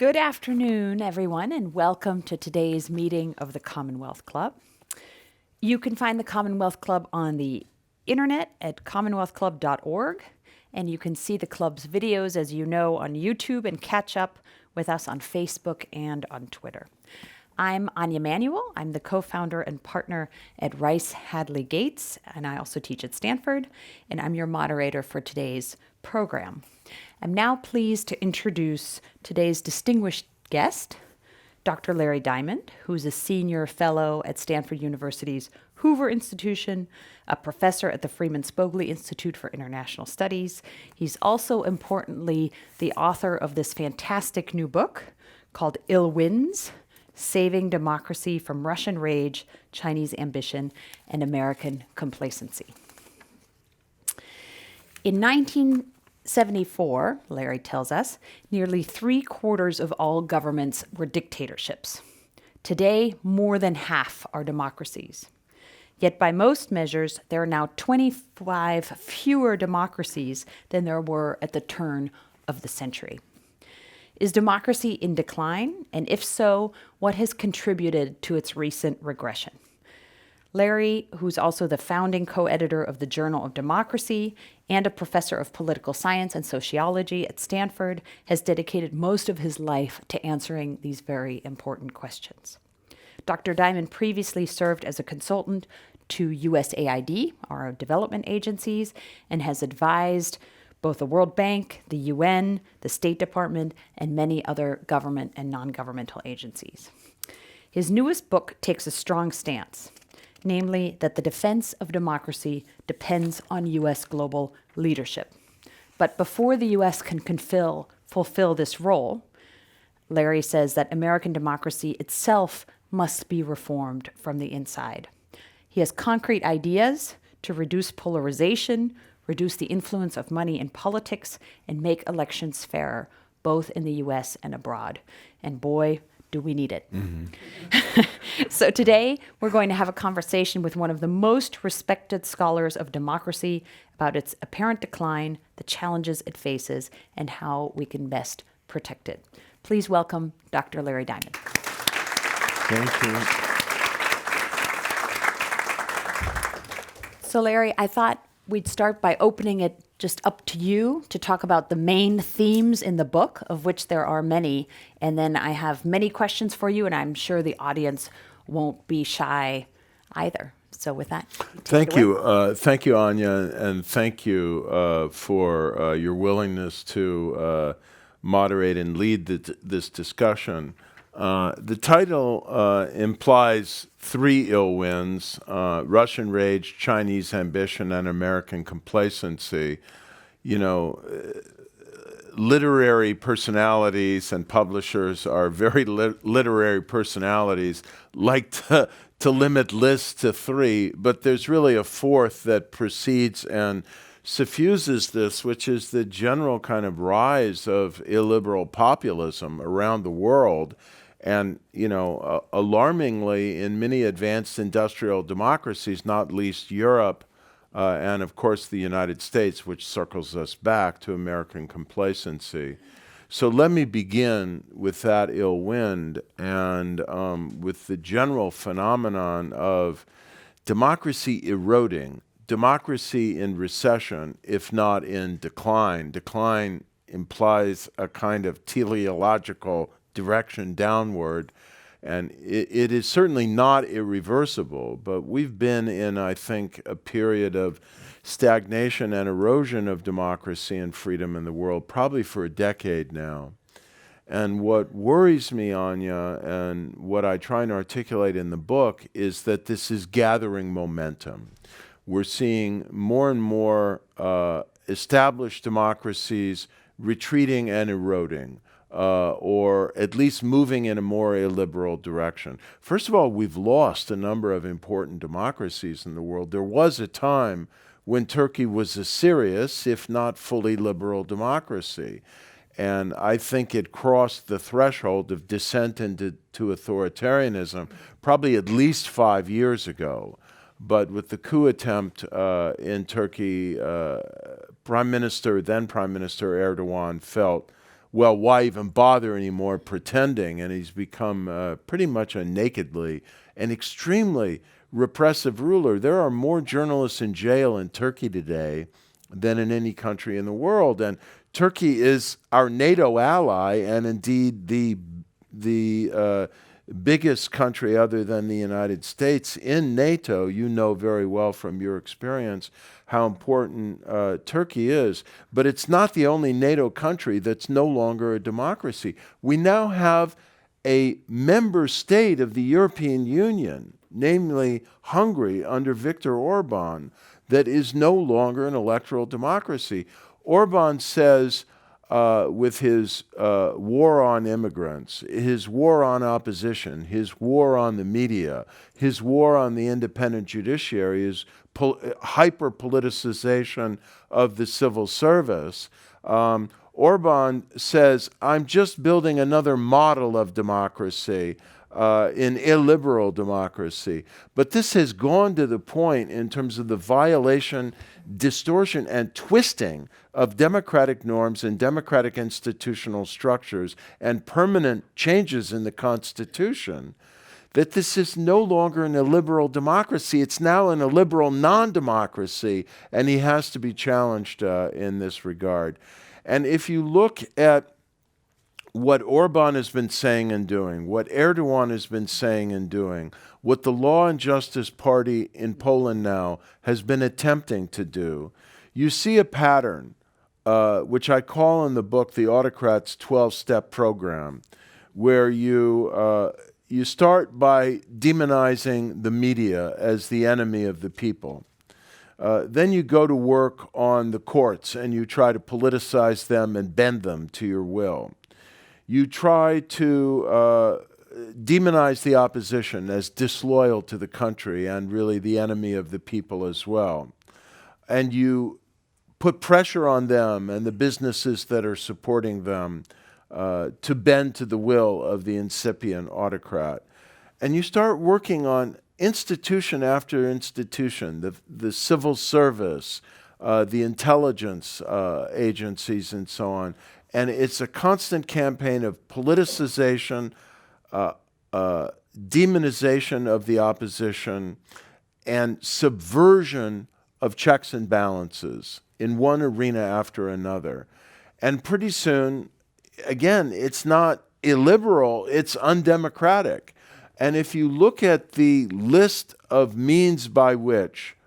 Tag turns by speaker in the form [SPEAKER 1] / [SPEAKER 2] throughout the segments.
[SPEAKER 1] Good afternoon, everyone, and welcome to today's meeting of the Commonwealth Club. You can find the Commonwealth Club on the internet at commonwealthclub.org, and you can see the club's videos, as you know, on YouTube and catch up with us on Facebook and on Twitter. I'm Anya Manuel. I'm the co-founder and partner at Rice Hadley Gates, and I also teach at Stanford, and I'm your moderator for today's program. I'm now pleased to introduce today's distinguished guest, Dr. Larry Diamond, who's a senior fellow at Stanford University's Hoover Institution, a professor at the Freeman Spogli Institute for International Studies. He's also, importantly, the author of this fantastic new book called Ill Winds: Saving Democracy from Russian Rage, Chinese Ambition, and American Complacency. In 1974, Larry tells us, nearly 3/4 of all governments were dictatorships. Today, more than half are democracies. Yet by most measures, there are now 25 fewer democracies than there were at the turn of the century. Is democracy in decline? And if so, what has contributed to its recent regression? Larry, who's also the founding co-editor of the Journal of Democracy and a professor of political science and sociology at Stanford, has dedicated most of his life to answering these very important questions. Dr. Diamond previously served as a consultant to USAID, our development agencies, and has advised both the World Bank, the UN, the State Department, and many other government and non-governmental agencies. His newest book takes a strong stance, namely that the defense of democracy depends on U.S. global leadership. But before the U.S. can fulfill this role, Larry says that American democracy itself must be reformed from the inside. He has concrete ideas to reduce polarization, reduce the influence of money in politics, and make elections fairer, both in the U.S. and abroad. And boy, do we need it. Mm-hmm. So today, we're going to have a conversation with one of the most respected scholars of democracy about its apparent decline, the challenges it faces, and how we can best protect it. Please welcome Dr. Larry Diamond.
[SPEAKER 2] Thank you.
[SPEAKER 1] So Larry, I thought we'd start by opening it just up to you to talk about the main themes in the book, of which there are many. And then I have many questions for you, and I'm sure the audience won't be shy either. So with that,
[SPEAKER 2] thank you. Thank you, Anya, and thank you for your willingness to moderate and lead this discussion. The title implies three ill winds: Russian rage, Chinese ambition, and American complacency. You know, literary personalities and publishers are very literary personalities, like to limit lists to three, but there's really a fourth that precedes and suffuses this, which is the general kind of rise of illiberal populism around the world. And, you know, alarmingly, in many advanced industrial democracies, not least Europe, and of course the United States, which circles us back to American complacency. So let me begin with that ill wind and with the general phenomenon of democracy eroding, democracy in recession, if not in decline. Decline implies a kind of teleological direction downward, and it is certainly not irreversible, but we've been in, I think, a period of stagnation and erosion of democracy and freedom in the world, probably for a decade now. And what worries me, Anya, and what I try and articulate in the book, is that this is gathering momentum. We're seeing more and more established democracies retreating and eroding, or at least moving in a more illiberal direction. First of all, we've lost a number of important democracies in the world. There was a time when Turkey was a serious, if not fully liberal democracy. And I think it crossed the threshold of descent into authoritarianism probably at least 5 years ago. But with the coup attempt in Turkey, then Prime Minister Erdogan felt well, why even bother anymore pretending? And he's become pretty much a nakedly and extremely repressive ruler. There are more journalists in jail in Turkey today than in any country in the world. And Turkey is our NATO ally, and indeed the biggest country other than the United States in NATO. You know very well from your experience how important Turkey is. But it's not the only NATO country that's no longer a democracy. We now have a member state of the European Union, namely Hungary under Viktor Orban, that is no longer an electoral democracy. Orban says, with his war on immigrants, his war on opposition, his war on the media, his war on the independent judiciary, his hyper-politicization of the civil service, Orban says, I'm just building another model of democracy, in illiberal democracy. But this has gone to the point in terms of the violation, distortion, and twisting of democratic norms and democratic institutional structures and permanent changes in the Constitution that this is no longer an illiberal democracy. It's now an illiberal non-democracy, and he has to be challenged in this regard. And if you look at what Orban has been saying and doing, what Erdogan has been saying and doing, what the Law and Justice Party in Poland now has been attempting to do, you see a pattern, which I call in the book the Autocrat's 12-step program, where you start by demonizing the media as the enemy of the people. Then you go to work on the courts and you try to politicize them and bend them to your will. You try to demonize the opposition as disloyal to the country and really the enemy of the people as well. And you put pressure on them and the businesses that are supporting them to bend to the will of the incipient autocrat. And you start working on institution after institution, the civil service, the intelligence agencies, and so on. And it's a constant campaign of politicization, demonization of the opposition, and subversion of checks and balances in one arena after another. And pretty soon, again, it's not illiberal, it's undemocratic. And if you look at the list of means by which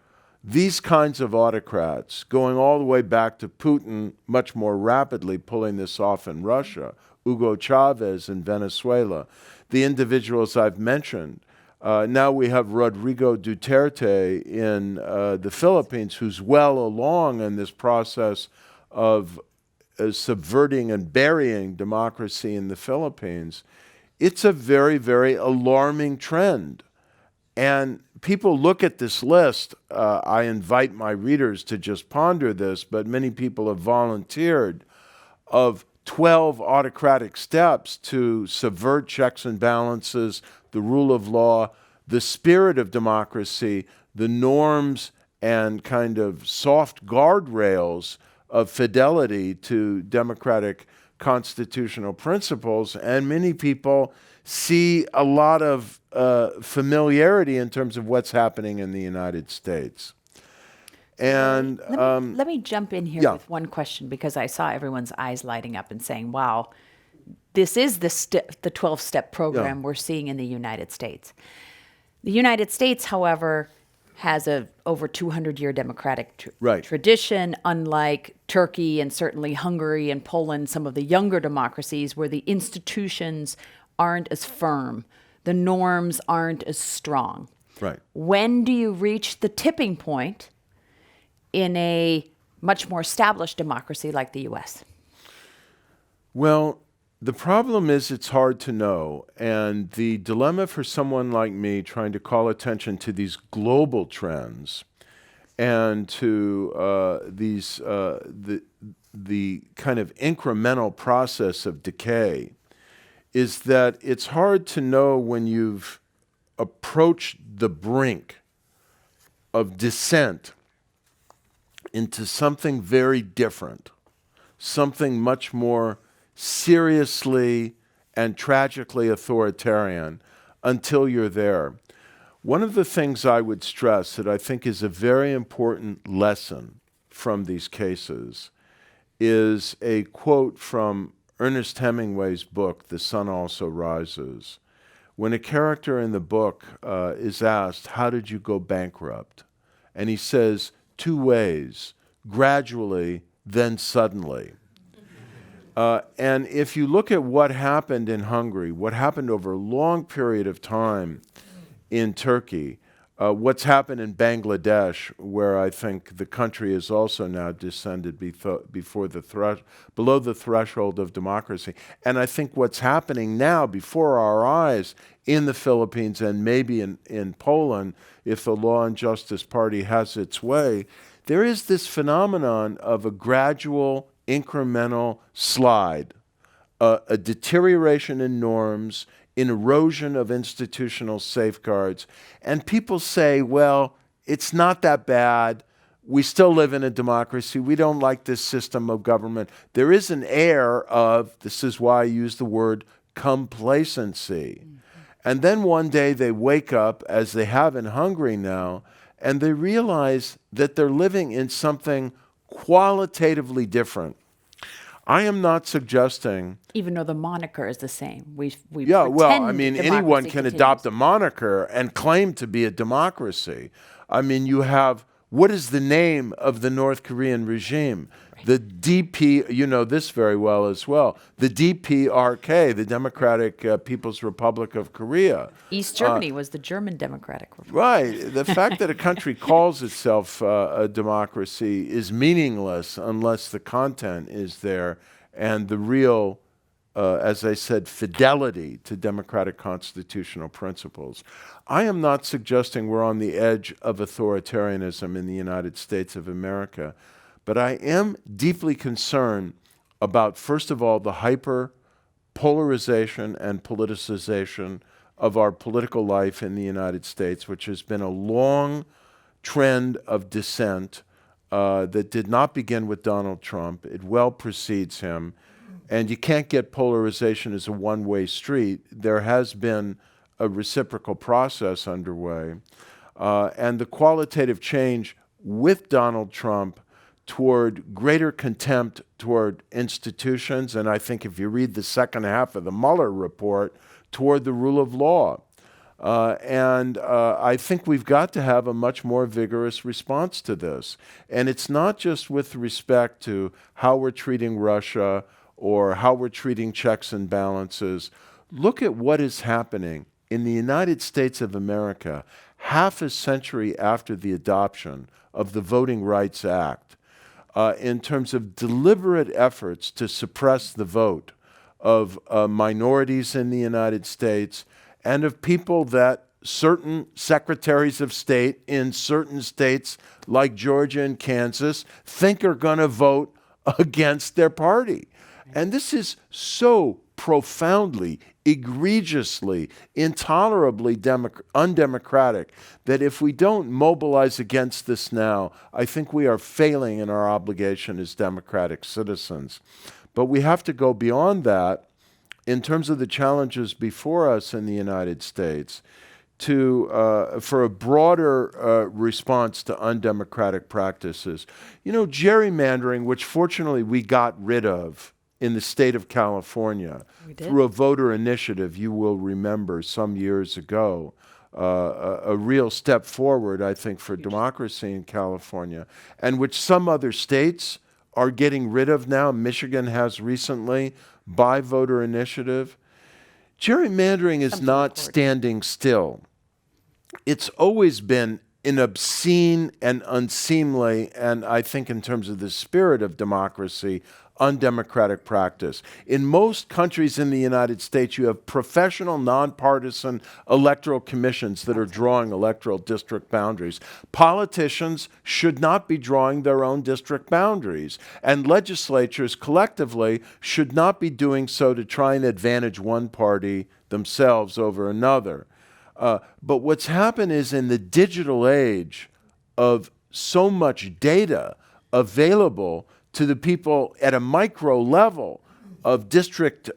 [SPEAKER 2] these kinds of autocrats, going all the way back to Putin, much more rapidly pulling this off in Russia, Hugo Chavez in Venezuela, the individuals I've mentioned. Now we have Rodrigo Duterte in the Philippines, who's well along in this process of subverting and burying democracy in the Philippines. It's a very, very alarming trend. And people look at this list. I invite my readers to just ponder this, but many people have volunteered, of 12 autocratic steps to subvert checks and balances, the rule of law, the spirit of democracy, the norms and kind of soft guardrails of fidelity to democratic constitutional principles. And many people see a lot of familiarity in terms of what's happening in the United States. And
[SPEAKER 1] let me jump in here with one question, because I saw everyone's eyes lighting up and saying, wow, this is the 12-step program we're seeing in the United States. The United States, however, has a over 200-year democratic tradition, unlike Turkey and certainly Hungary and Poland, some of the younger democracies where the institutions aren't as firm, the norms aren't as strong.
[SPEAKER 2] Right.
[SPEAKER 1] When do you reach the tipping point in a much more established democracy like the U.S.?
[SPEAKER 2] Well, the problem is it's hard to know. And the dilemma for someone like me trying to call attention to these global trends and to the kind of incremental process of decay is that it's hard to know when you've approached the brink of descent into something very different, something much more seriously and tragically authoritarian until you're there. One of the things I would stress that I think is a very important lesson from these cases is a quote from Ernest Hemingway's book, The Sun Also Rises. When a character in the book is asked, how did you go bankrupt? And he says, 2 ways, gradually, then suddenly. And if you look at what happened in Hungary, what happened over a long period of time in Turkey, what's happened in Bangladesh, where I think the country is also now descended below the threshold of democracy, and I think what's happening now before our eyes in the Philippines and maybe in Poland, if the Law and Justice Party has its way, there is this phenomenon of a gradual, incremental slide, a deterioration in norms, an erosion of institutional safeguards. And people say, well, it's not that bad. We still live in a democracy. We don't like this system of government. There is an air of, this is why I use the word complacency. And then one day they wake up, as they have in Hungary now, and they realize that they're living in something qualitatively different. I am not suggesting...
[SPEAKER 1] Even though the moniker is the same. We
[SPEAKER 2] Yeah, well, I
[SPEAKER 1] pretend
[SPEAKER 2] mean,
[SPEAKER 1] democracy
[SPEAKER 2] anyone can
[SPEAKER 1] continues.
[SPEAKER 2] adopt a moniker and claim to be a democracy. I mean, you have, what is the name of the North Korean regime? The DP, you know this very well as well, the DPRK, the Democratic People's Republic of Korea.
[SPEAKER 1] East Germany was the German Democratic Republic.
[SPEAKER 2] Right. The fact that a country calls itself a democracy is meaningless unless the content is there and the real, as I said, fidelity to democratic constitutional principles. I am not suggesting we're on the edge of authoritarianism in the United States of America, but I am deeply concerned about, first of all, the hyper-polarization and politicization of our political life in the United States, which has been a long trend of dissent that did not begin with Donald Trump. It well precedes him. And you can't get polarization as a one-way street. There has been a reciprocal process underway. And the qualitative change with Donald Trump toward greater contempt toward institutions, and I think if you read the second half of the Mueller report, toward the rule of law. I think we've got to have a much more vigorous response to this. And it's not just with respect to how we're treating Russia or how we're treating checks and balances. Look at what is happening in the United States of America half a century after the adoption of the Voting Rights Act, in terms of deliberate efforts to suppress the vote of minorities in the United States and of people that certain secretaries of state in certain states like Georgia and Kansas think are going to vote against their party. And this is so profoundly, egregiously, intolerably undemocratic that if we don't mobilize against this now, I think we are failing in our obligation as democratic citizens. But we have to go beyond that in terms of the challenges before us in the United States for a broader response to undemocratic practices. You know, gerrymandering, which fortunately we got rid of in the state of California through a voter initiative, you will remember some years ago, a real step forward, I think, for democracy in California, and which some other states are getting rid of now. Michigan has recently, by voter initiative. Gerrymandering is not standing still. It's always been an obscene and unseemly, and I think in terms of the spirit of democracy, undemocratic practice. In most countries in the United States, you have professional, nonpartisan electoral commissions that are drawing electoral district boundaries. Politicians should not be drawing their own district boundaries, and legislatures collectively should not be doing so to try and advantage one party themselves over another. But what's happened is in the digital age of so much data available to the people at a micro level, of district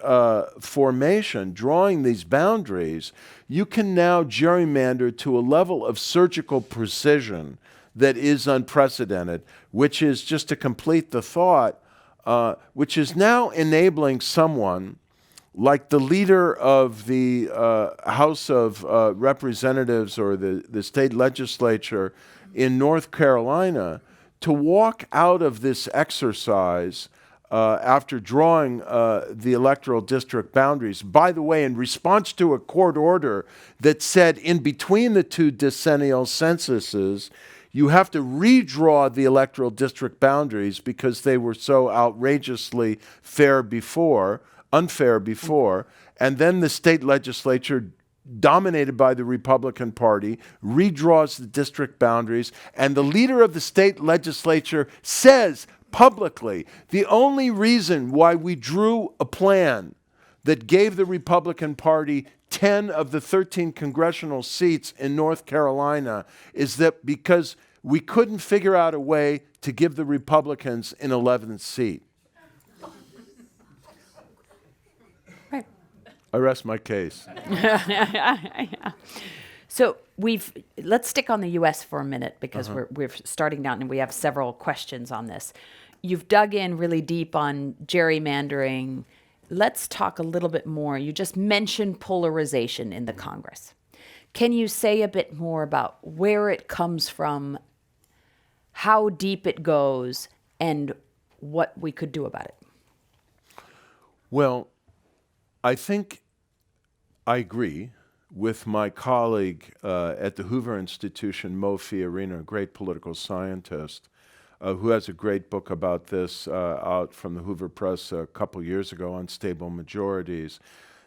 [SPEAKER 2] formation, drawing these boundaries, you can now gerrymander to a level of surgical precision that is unprecedented, which is, just to complete the thought, which is now enabling someone like the leader of the House of Representatives or the state legislature in North Carolina to walk out of this exercise after drawing the electoral district boundaries, by the way, in response to a court order that said in between the two decennial censuses, you have to redraw the electoral district boundaries because they were so outrageously unfair before, and then the state legislature, dominated by the Republican Party, redraws the district boundaries, and the leader of the state legislature says publicly, the only reason why we drew a plan that gave the Republican Party 10 of the 13 congressional seats in North Carolina is that because we couldn't figure out a way to give the Republicans an 11th seat.
[SPEAKER 1] Right.
[SPEAKER 2] I rest my case.
[SPEAKER 1] So let's stick on the U.S. for a minute because we're starting down and we have several questions on this. You've dug in really deep on gerrymandering. Let's talk a little bit more. You just mentioned polarization in the Congress. Can you say a bit more about where it comes from, how deep it goes, and what we could do about it?
[SPEAKER 2] Well, I think I agree with my colleague at the Hoover Institution, Mo Fiorina, a great political scientist, who has a great book about this out from the Hoover Press a couple years ago, Unstable Majorities,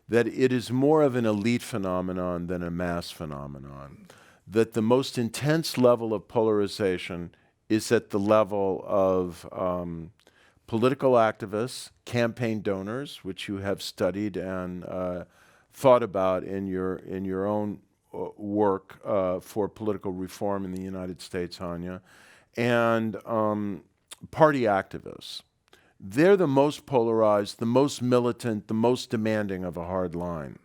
[SPEAKER 2] that it is more of an elite phenomenon than a mass phenomenon, that the most intense level of polarization is at the level of political activists, campaign donors, which you have studied and thought about in your own work for political reform in the United States, Hanya, and party activists. They're the most polarized, the most militant, the most demanding of a hard line.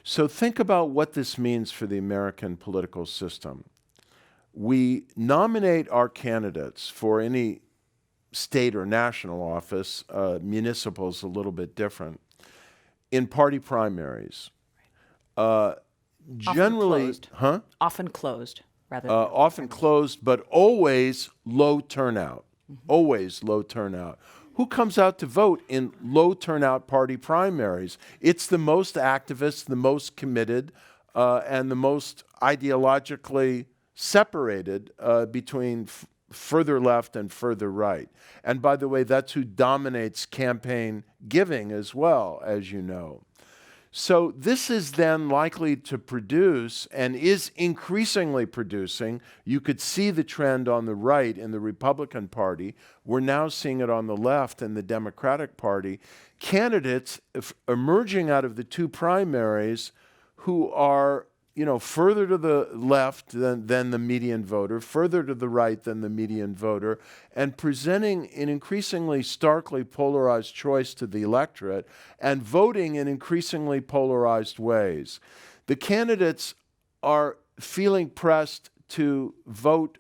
[SPEAKER 2] So think about what this means for the American political system. We nominate our candidates for any state or national office, municipal is a little bit different, in party primaries. Generally,
[SPEAKER 1] Often closed, rather.
[SPEAKER 2] often closed, but always low turnout. Always low turnout. Who comes out to vote in low turnout party primaries? It's the most activists, the most committed, and the most ideologically separated between further left and further right. And by the way, that's who dominates campaign giving as well, as you know. So this is then likely to produce, and is increasingly producing, you could see the trend on the right in the Republican Party. We're now seeing it on the left in the Democratic Party. Candidates emerging out of the two primaries who are, further to the left than the median voter, further to the right than the median voter, and presenting an increasingly starkly polarized choice to the electorate and voting in increasingly polarized ways. The candidates are feeling pressed to vote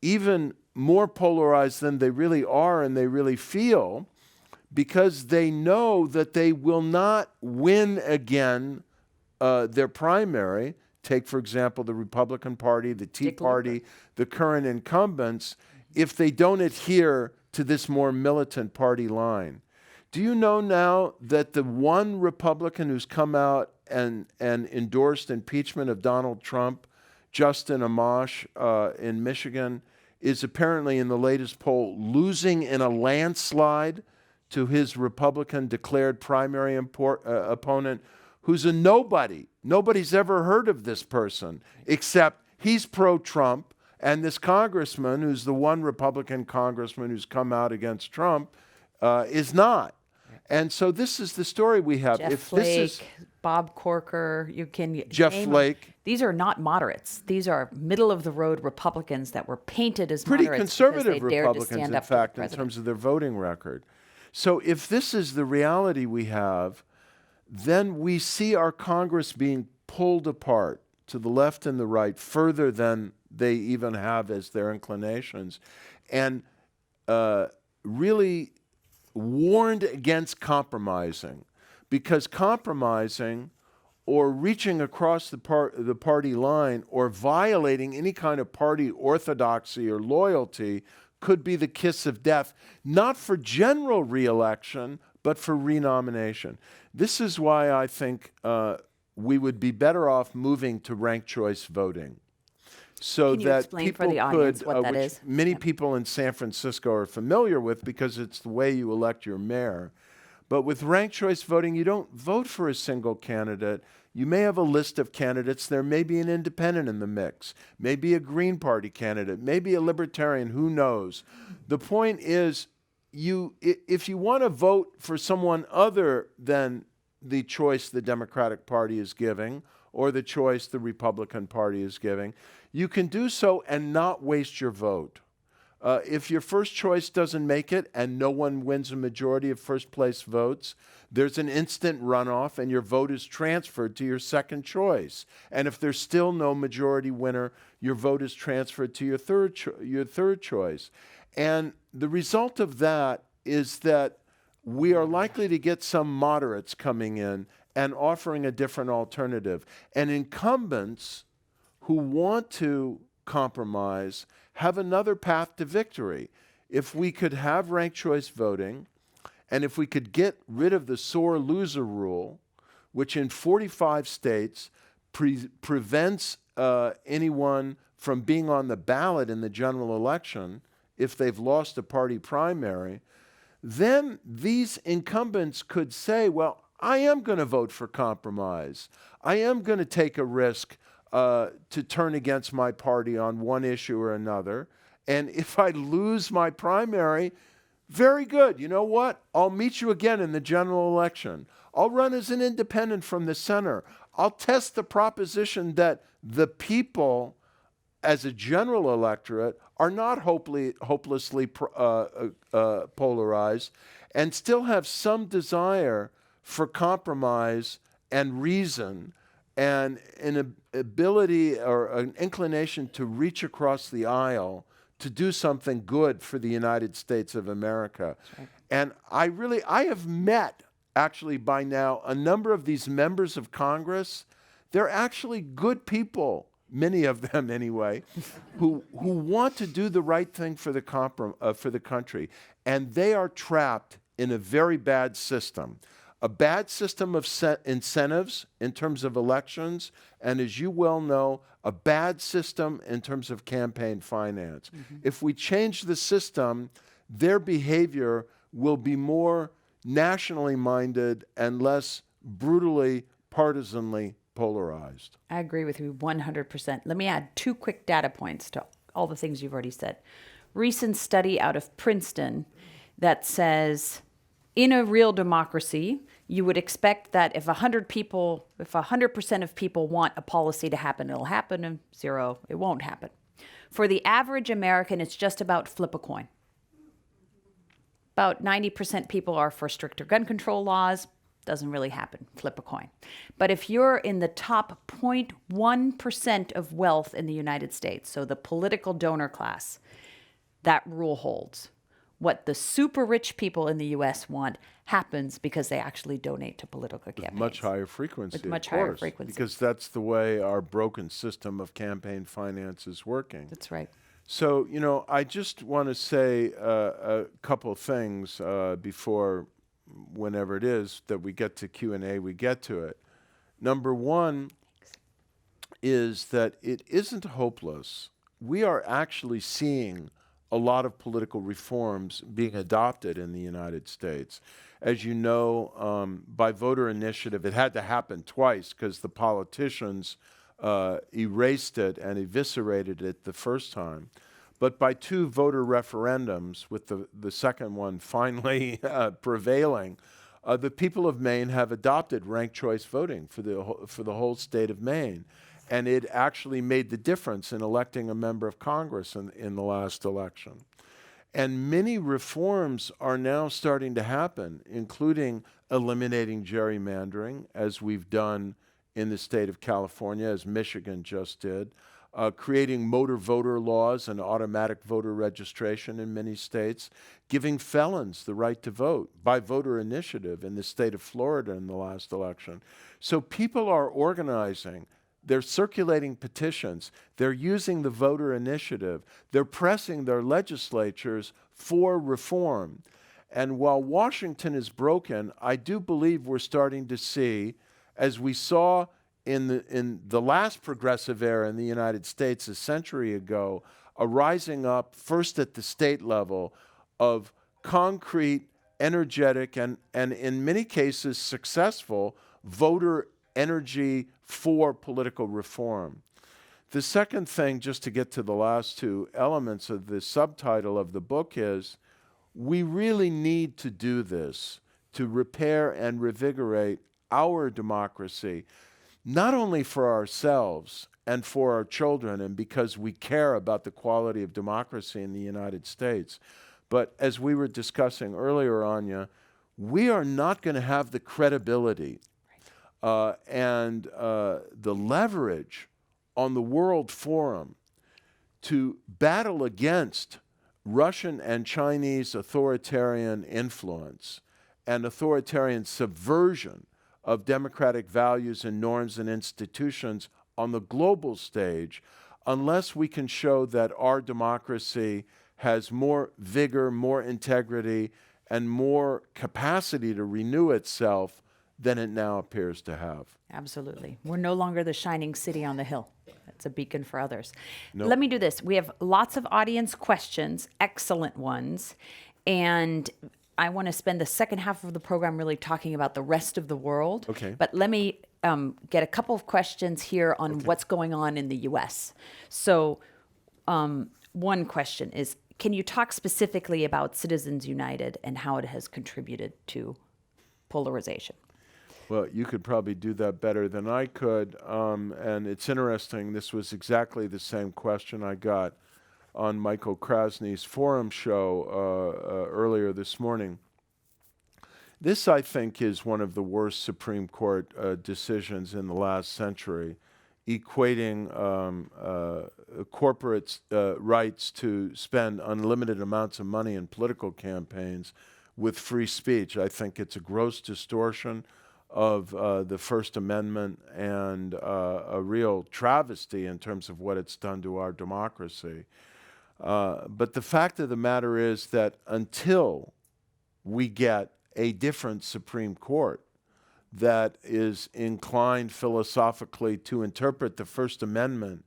[SPEAKER 2] even more polarized than they really are and they really feel, because they know that they will not win again their primary. Take, for example, the Republican Party, the Tea Party, the current incumbents, if they don't adhere to this more militant party line. Do you know now that the one Republican who's come out and endorsed impeachment of Donald Trump, Justin Amash in Michigan, is apparently in the latest poll losing in a landslide to his Republican declared primary opponent, who's a nobody. Nobody's ever heard of this person, except he's pro-Trump, and this congressman, who's the one Republican congressman who's come out against Trump, is not. And so this is the story we have.
[SPEAKER 1] Jeff
[SPEAKER 2] If
[SPEAKER 1] Flake,
[SPEAKER 2] this is
[SPEAKER 1] Bob Corker, you can
[SPEAKER 2] Jeff
[SPEAKER 1] name
[SPEAKER 2] Flake.
[SPEAKER 1] them. These are not moderates. These are middle-of-the-road Republicans that were painted as
[SPEAKER 2] pretty
[SPEAKER 1] moderates
[SPEAKER 2] conservative
[SPEAKER 1] because they dared to
[SPEAKER 2] Republicans,
[SPEAKER 1] stand
[SPEAKER 2] in
[SPEAKER 1] up for the
[SPEAKER 2] fact, in
[SPEAKER 1] president.
[SPEAKER 2] terms of their voting record. So if this is the reality we have, then we see our Congress being pulled apart to the left and the right further than they even have as their inclinations, and really warned against compromising, because compromising or reaching across the party line or violating any kind of party orthodoxy or loyalty could be the kiss of death, not for general reelection, but for renomination. This is why I think we would be better off moving to ranked choice voting. So
[SPEAKER 1] Can you
[SPEAKER 2] that
[SPEAKER 1] explain
[SPEAKER 2] people
[SPEAKER 1] for the audience
[SPEAKER 2] could,
[SPEAKER 1] what that
[SPEAKER 2] which
[SPEAKER 1] is?
[SPEAKER 2] many people in San Francisco are familiar with because it's the way you elect your mayor. But with ranked choice voting, you don't vote for a single candidate. You may have a list of candidates. There may be an independent in the mix, maybe a Green Party candidate, maybe a libertarian, who knows. The point is, if you want to vote for someone other than the choice the Democratic Party is giving or the choice the Republican Party is giving, you can do so and not waste your vote. If your first choice doesn't make it and no one wins a majority of first place votes, there's an instant runoff and your vote is transferred to your second choice. And if there's still no majority winner, your vote is transferred to your third choice. And the result of that is that we are likely to get some moderates coming in and offering a different alternative. And incumbents who want to compromise have another path to victory. If we could have ranked choice voting, and if we could get rid of the sore loser rule, which in 45 states prevents anyone from being on the ballot in the general election if they've lost a party primary, then these incumbents could say, well, I am going to vote for compromise. I am going to take a risk to turn against my party on one issue or another. And if I lose my primary, very good. You know what? I'll meet you again in the general election. I'll run as an independent from the center. I'll test the proposition that the people, as a general electorate, are not hopelessly polarized and still have some desire for compromise and reason and an ability or an inclination to reach across the aisle to do something good for the United States of America. Right. And I have met, actually by now, a number of these members of Congress. They're actually good people, many of them anyway, who want to do the right thing for the country. And they are trapped in a very bad system. A bad system of incentives in terms of elections, and as you well know, a bad system in terms of campaign finance. Mm-hmm. If we change the system, their behavior will be more nationally minded and less brutally, partisanly polarized.
[SPEAKER 1] I agree with you 100%. Let me add 2 quick data points to all the things you've already said. Recent study out of Princeton that says, in a real democracy, you would expect that if 100% of people want a policy to happen, it'll happen, and 0, it won't happen. For the average American, it's just about flip a coin. About 90% people are for stricter gun control laws. Doesn't really happen. Flip a coin. But if you're in the top 0.1% of wealth in the United States, so the political donor class, that rule holds. What the super rich people in the U.S. want happens because they actually donate to political campaigns.
[SPEAKER 2] Much higher frequency,
[SPEAKER 1] with much higher frequency.
[SPEAKER 2] Because that's the way our broken system of campaign finance is working.
[SPEAKER 1] That's right.
[SPEAKER 2] So, I just want to say a couple things before, whenever it is that we get to Q&A, we get to it. Number one is that it isn't hopeless. We are actually seeing a lot of political reforms being adopted in the United States. As you know, by voter initiative, it had to happen twice because the politicians erased it and eviscerated it the first time. But by 2 voter referendums, with the second one finally prevailing, the people of Maine have adopted ranked choice voting for the whole state of Maine. And it actually made the difference in electing a member of Congress in the last election. And many reforms are now starting to happen, including eliminating gerrymandering, as we've done in the state of California, as Michigan just did, creating motor voter laws and automatic voter registration in many states, giving felons the right to vote by voter initiative in the state of Florida in the last election. So people are organizing. They're circulating petitions. They're using the voter initiative. They're pressing their legislatures for reform. And while Washington is broken, I do believe we're starting to see, as we saw in the last progressive era in the United States a century ago, a rising up, first at the state level, of concrete, energetic, and in many cases successful voter energy for political reform. The second thing, just to get to the last two elements of the subtitle of the book, is we really need to do this to repair and revigorate our democracy, not only for ourselves and for our children and because we care about the quality of democracy in the United States, but as we were discussing earlier, Anya, we are not going to have the credibility and the leverage on the World Forum to battle against Russian and Chinese authoritarian influence and authoritarian subversion of democratic values and norms and institutions on the global stage unless we can show that our democracy has more vigor, more integrity, and more capacity to renew itself than it now appears to have.
[SPEAKER 1] Absolutely. We're no longer the shining city on the hill. That's a beacon for others.
[SPEAKER 2] Nope.
[SPEAKER 1] Let me do this. We have lots of audience questions, excellent ones, and I want to spend the second half of the program really talking about the rest of the world.
[SPEAKER 2] Okay.
[SPEAKER 1] But let me get a couple of questions here on what's going on in the U.S. So one question is, can you talk specifically about Citizens United and how it has contributed to polarization?
[SPEAKER 2] Well, you could probably do that better than I could. And it's interesting, this was exactly the same question I got on Michael Krasny's forum show earlier this morning. This, I think, is one of the worst Supreme Court decisions in the last century, equating corporate rights to spend unlimited amounts of money in political campaigns with free speech. I think it's a gross distortion of the First Amendment and a real travesty in terms of what it's done to our democracy. But the fact of the matter is that until we get a different Supreme Court that is inclined philosophically to interpret the First Amendment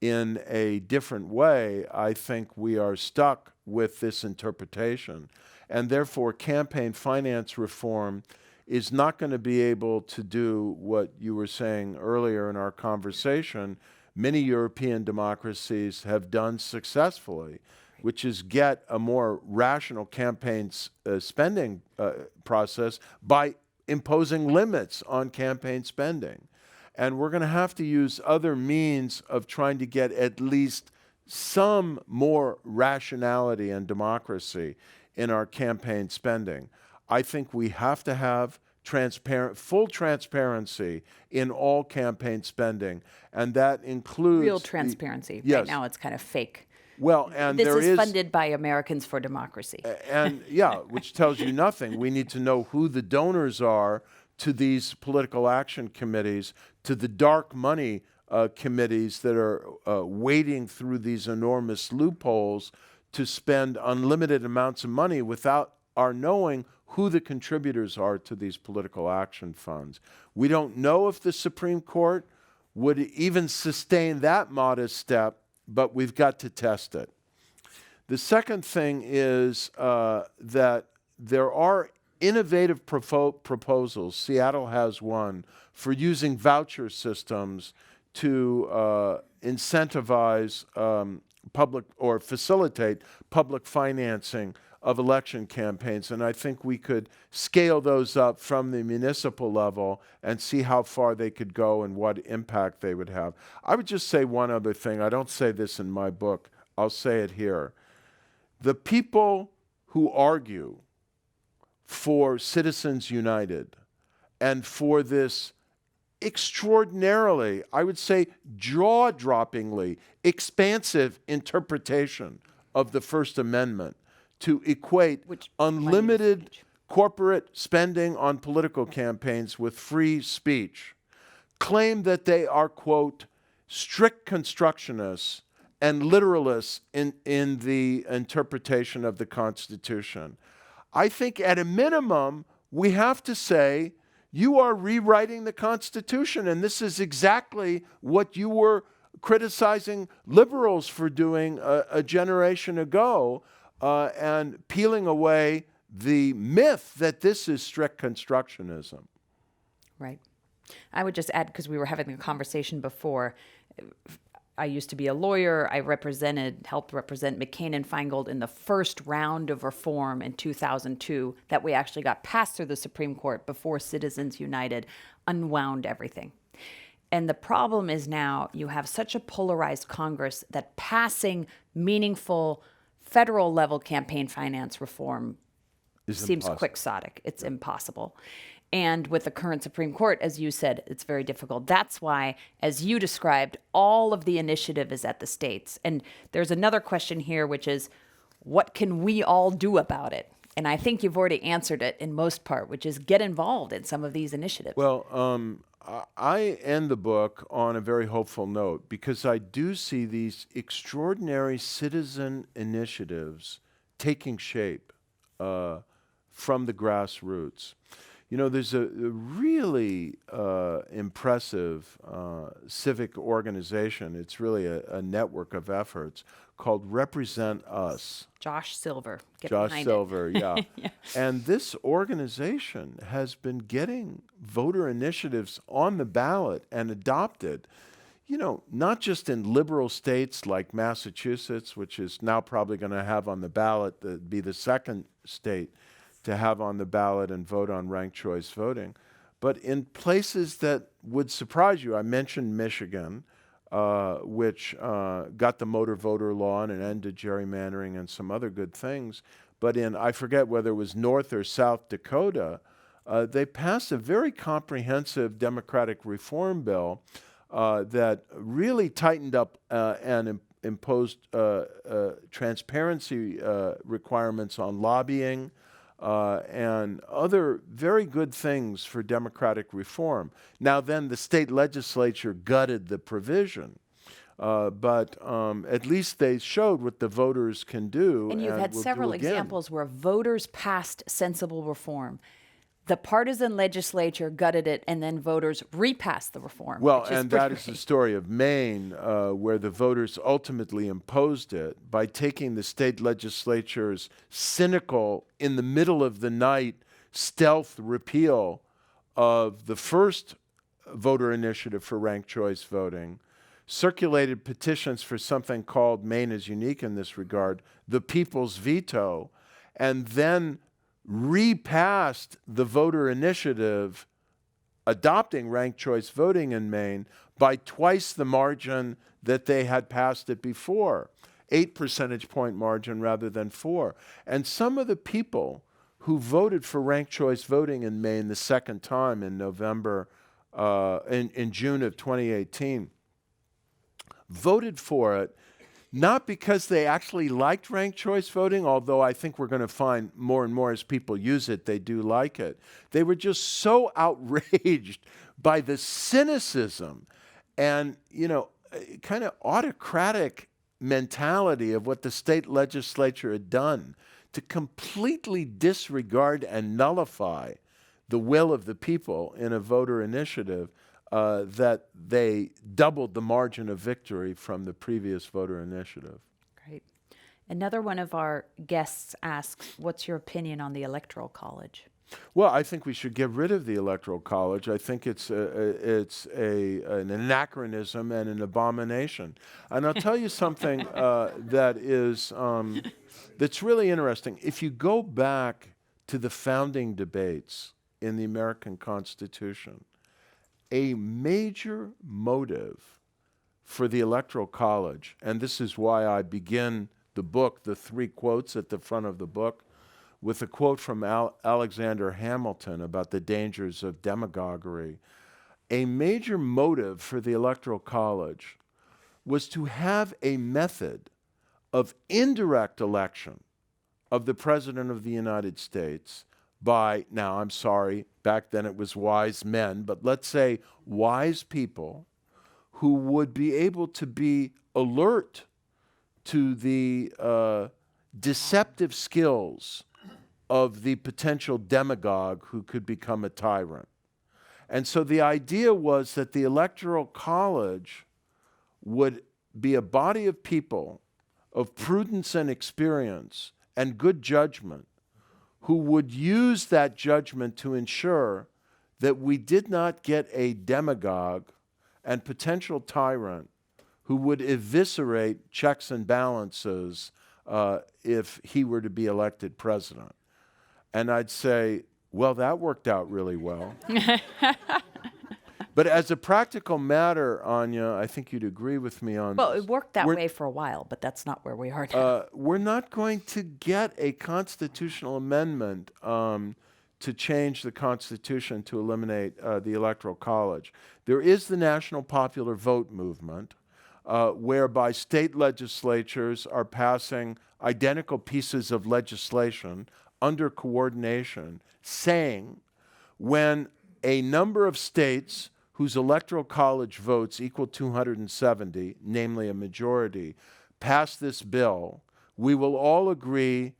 [SPEAKER 2] in a different way, I think we are stuck with this interpretation. And therefore, campaign finance reform is not going to be able to do what you were saying earlier in our conversation many European democracies have done successfully, which is get a more rational campaign spending process by imposing limits on campaign spending. And we're going to have to use other means of trying to get at least some more rationality and democracy in our campaign spending. I think we have to have full transparency in all campaign spending, and that includes
[SPEAKER 1] real transparency.
[SPEAKER 2] Yes.
[SPEAKER 1] Right now, it's kind of fake.
[SPEAKER 2] Well, and
[SPEAKER 1] this
[SPEAKER 2] there
[SPEAKER 1] is funded by Americans for Democracy.
[SPEAKER 2] And yeah, which tells you nothing. We need to know who the donors are to these political action committees, to the dark money committees that are wading through these enormous loopholes to spend unlimited amounts of money without our knowing who the contributors are to these political action funds. We don't know if the Supreme Court would even sustain that modest step, but we've got to test it. The second thing is that there are innovative proposals. Seattle has one for using voucher systems to incentivize public or facilitate public financing of election campaigns. And I think we could scale those up from the municipal level and see how far they could go and what impact they would have. I would just say one other thing. I don't say this in my book. I'll say it here. The people who argue for Citizens United and for this extraordinarily, I would say jaw-droppingly expansive interpretation of the First Amendment to equate unlimited corporate spending on political campaigns with free speech, claim that they are, quote, strict constructionists and literalists in the interpretation of the Constitution. I think at a minimum, we have to say, you are rewriting the Constitution, and this is exactly what you were criticizing liberals for doing a generation ago, and peeling away the myth that this is strict constructionism.
[SPEAKER 1] Right. I would just add, because we were having a conversation before, I used to be a lawyer. I helped represent McCain and Feingold in the first round of reform in 2002 that we actually got passed through the Supreme Court before Citizens United unwound everything. And the problem is now you have such a polarized Congress that passing meaningful federal level campaign finance reform seems quixotic. It's impossible. And with the current Supreme Court, as you said, it's very difficult. That's why, as you described, all of the initiative is at the states. And there's another question here, which is, what can we all do about it? And I think you've already answered it in most part, which is get involved in some of these initiatives.
[SPEAKER 2] Well, I end the book on a very hopeful note because I do see these extraordinary citizen initiatives taking shape from the grassroots. You know, there's a really impressive civic organization. It's really a network of efforts called Represent Us.
[SPEAKER 1] Josh Silver.
[SPEAKER 2] Josh Silver, yeah. Yeah. And this organization has been getting voter initiatives on the ballot and adopted, you know, not just in liberal states like Massachusetts, which is now probably going to have on the ballot, be the second state to have on the ballot and vote on ranked choice voting, but in places that would surprise you. I mentioned Michigan, which got the motor voter law and it ended gerrymandering and some other good things. But in, I forget whether it was North or South Dakota, they passed a very comprehensive democratic reform bill that really tightened up and imposed transparency requirements on lobbying, and other very good things for democratic reform. Now then, the state legislature gutted the provision, but at least they showed what the voters can do.
[SPEAKER 1] And you've had several examples where voters passed sensible reform. The partisan legislature gutted it, and then voters repassed the reform.
[SPEAKER 2] Well, and that is the story of Maine, where the voters ultimately imposed it by taking the state legislature's cynical, in the middle of the night, stealth repeal of the first voter initiative for ranked choice voting, circulated petitions for something called, Maine is unique in this regard, the people's veto, and then repassed the voter initiative adopting ranked choice voting in Maine by twice the margin that they had passed it before, 8 percentage point margin rather than 4. And some of the people who voted for ranked choice voting in Maine the second time in November, in June of 2018, voted for it not because they actually liked ranked choice voting, although I think we're going to find more and more as people use it, they do like it. They were just so outraged by the cynicism and, you know, kind of autocratic mentality of what the state legislature had done to completely disregard and nullify the will of the people in a voter initiative, that they doubled the margin of victory from the previous voter initiative.
[SPEAKER 1] Great. Another one of our guests asks, what's your opinion on the Electoral College?
[SPEAKER 2] Well, I think we should get rid of the Electoral College. I think it's an anachronism and an abomination. And I'll tell you something that's really interesting. If you go back to the founding debates in the American Constitution, a major motive for the Electoral College, and this is why I begin the book, the 3 quotes at the front of the book, with a quote from Alexander Hamilton about the dangers of demagoguery. A major motive for the Electoral College was to have a method of indirect election of the President of the United States by, now I'm sorry, back then it was wise men, but let's say wise people who would be able to be alert to the deceptive skills of the potential demagogue who could become a tyrant. And so the idea was that the Electoral College would be a body of people of prudence and experience and good judgment who would use that judgment to ensure that we did not get a demagogue and potential tyrant who would eviscerate checks and balances if he were to be elected president. And I'd say, well, that worked out really well. But as a practical matter, Anya, I think you'd agree with me on
[SPEAKER 1] Well,
[SPEAKER 2] this.
[SPEAKER 1] it worked that way for a while, but that's not where we are now.
[SPEAKER 2] We're not going to get a constitutional amendment to change the Constitution to eliminate the Electoral College. There is the National Popular Vote movement, whereby state legislatures are passing identical pieces of legislation under coordination, saying when a number of states whose electoral college votes equal 270, namely a majority, pass this bill, we will all agree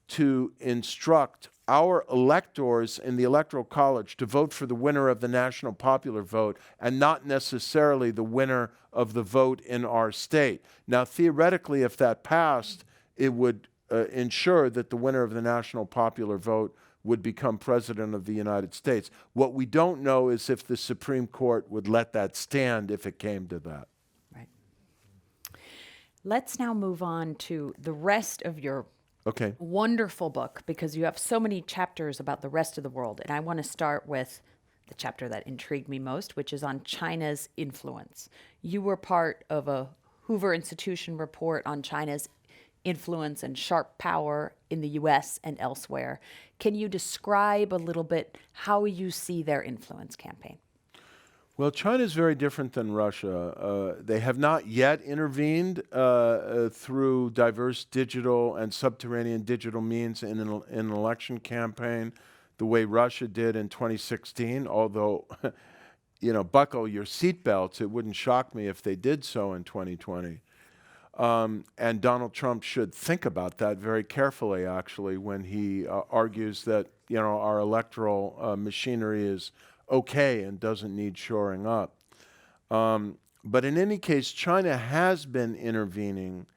[SPEAKER 2] to instruct our electors in the electoral college to vote for the winner of the national popular vote and not necessarily the winner of the vote in our state. Now, theoretically, if that passed, it would ensure that the winner of the national popular vote would become president of the United States. What we don't know is if the Supreme Court would let that stand if it came to that.
[SPEAKER 1] Right. Let's now move on to the rest of your wonderful book, because you have so many chapters about the rest of the world. And I want to start with the chapter that intrigued me most, which is on China's influence. You were part of a Hoover Institution report on China's influence and sharp power in the U.S. and elsewhere. Can you describe a little bit how you see their influence campaign?
[SPEAKER 2] Well, China is very different than Russia. They have not yet intervened through diverse digital and subterranean digital means in an election campaign the way Russia did in 2016, although, buckle your seatbelts. It wouldn't shock me if they did so in 2020. And Donald Trump should think about that very carefully, actually, when he argues that, our electoral machinery is okay and doesn't need shoring up. But in any case, China has been intervening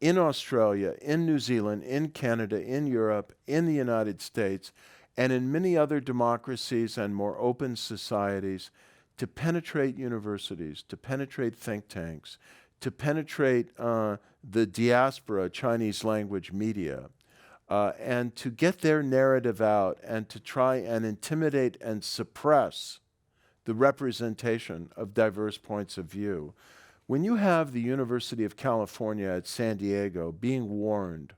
[SPEAKER 2] in Australia, in New Zealand, in Canada, in Europe, in the United States, and in many other democracies and more open societies to penetrate universities, to penetrate think tanks, to penetrate the diaspora Chinese language media, and to get their narrative out and to try and intimidate and suppress the representation of diverse points of view. When you have the University of California at San Diego being warned,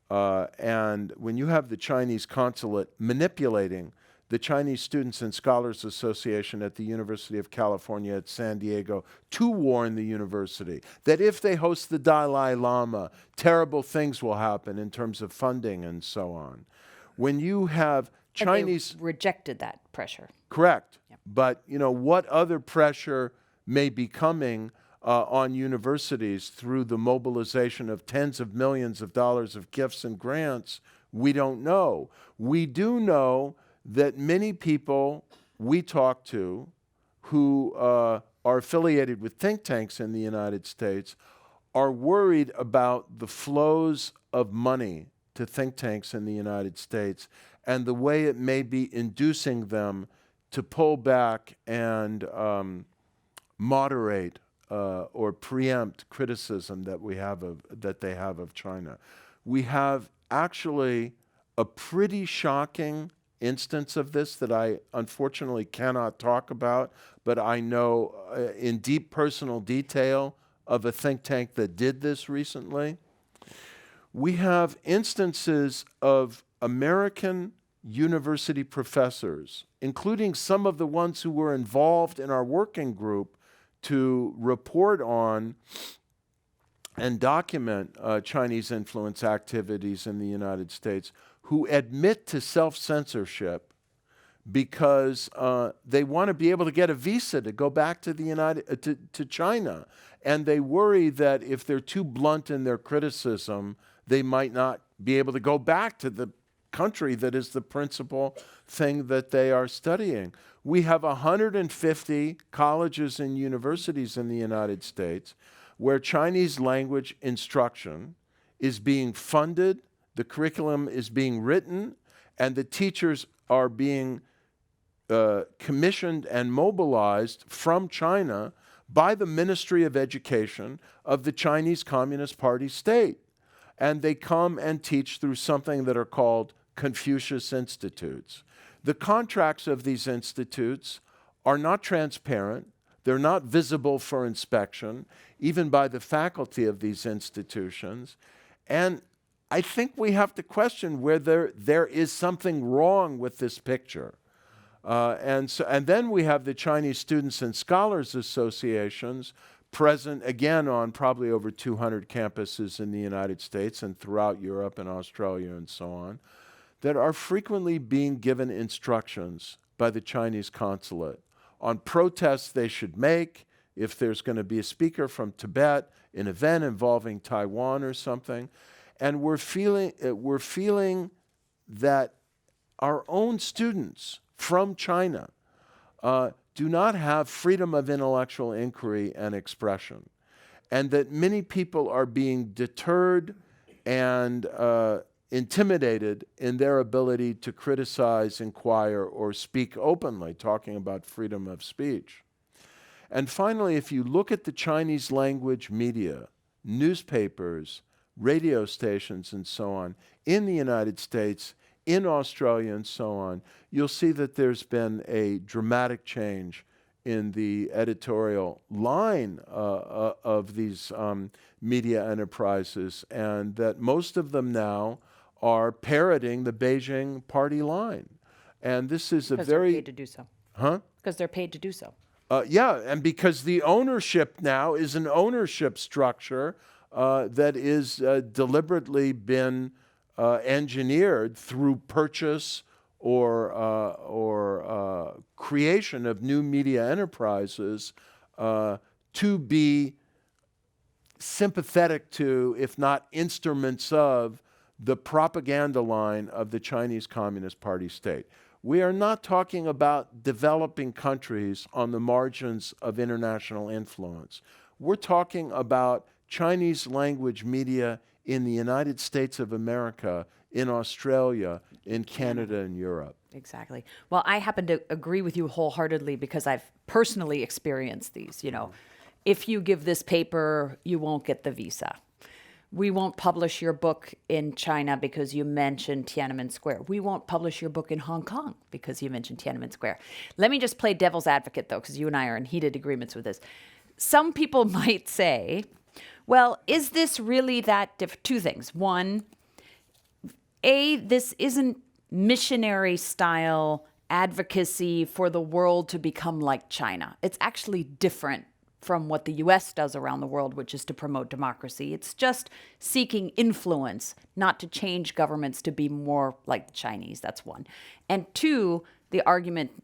[SPEAKER 2] and when you have the Chinese consulate manipulating the Chinese Students and Scholars Association at the University of California at San Diego to warn the university that if they host the Dalai Lama, terrible things will happen in terms of funding and so on. When you have Chinese...
[SPEAKER 1] And they rejected that pressure.
[SPEAKER 2] Correct. Yep. But, what other pressure may be coming on universities through the mobilization of tens of millions of dollars of gifts and grants, we don't know. We do know that many people we talk to who are affiliated with think tanks in the United States are worried about the flows of money to think tanks in the United States and the way it may be inducing them to pull back and moderate or preempt criticism that they have of China. We have actually a pretty shocking instance of this that I unfortunately cannot talk about, but I know in deep personal detail of a think tank that did this recently. We have instances of American university professors, including some of the ones who were involved in our working group to report on and document Chinese influence activities in the United States, who admit to self-censorship because they want to be able to get a visa to go back to to China, and they worry that if they're too blunt in their criticism, they might not be able to go back to the country that is the principal thing that they are studying. We have 150 colleges and universities in the United States where Chinese language instruction is being funded, the curriculum is being written, and the teachers are being commissioned and mobilized from China by the Ministry of Education of the Chinese Communist Party state. And they come and teach through something that are called Confucius Institutes. The contracts of these institutes are not transparent. They're not visible for inspection, even by the faculty of these institutions. And I think we have to question whether there is something wrong with this picture. And then we have the Chinese Students and Scholars Associations present again on probably over 200 campuses in the United States and throughout Europe and Australia and so on, that are frequently being given instructions by the Chinese consulate on protests they should make, if there's going to be a speaker from Tibet, an event involving Taiwan or something. And we're feeling that our own students from China do not have freedom of intellectual inquiry and expression, and that many people are being deterred and intimidated in their ability to criticize, inquire, or speak openly, talking about freedom of speech. And finally, if you look at the Chinese language media, newspapers, radio stations, and so on, in the United States, in Australia, and so on, you'll see that there's been a dramatic change in the editorial line of these media enterprises, and that most of them now are parroting the Beijing party line. And this is a very...
[SPEAKER 1] Because they're paid to do so.
[SPEAKER 2] Huh?
[SPEAKER 1] Because they're paid to do so.
[SPEAKER 2] Yeah, and because the ownership now is an ownership structure that is deliberately been engineered through purchase or creation of new media enterprises to be sympathetic to, if not instruments of, the propaganda line of the Chinese Communist Party state. We are not talking about developing countries on the margins of international influence. We're talking about Chinese language media in the United States of America, in Australia, in Canada, and Europe.
[SPEAKER 1] Exactly. Well, I happen to agree with you wholeheartedly because I've personally experienced these. You know, if you give this paper, you won't get the visa. We won't publish your book in China because you mentioned Tiananmen Square. We won't publish your book in Hong Kong because you mentioned Tiananmen Square. Let me just play devil's advocate, though, because you and I are in heated agreements with this. Some people might say, well, is this really that different? Two things. One, this isn't missionary style advocacy for the world to become like China. It's actually different from what the US does around the world, which is to promote democracy. It's just seeking influence, not to change governments to be more like the Chinese. That's one. And two, the argument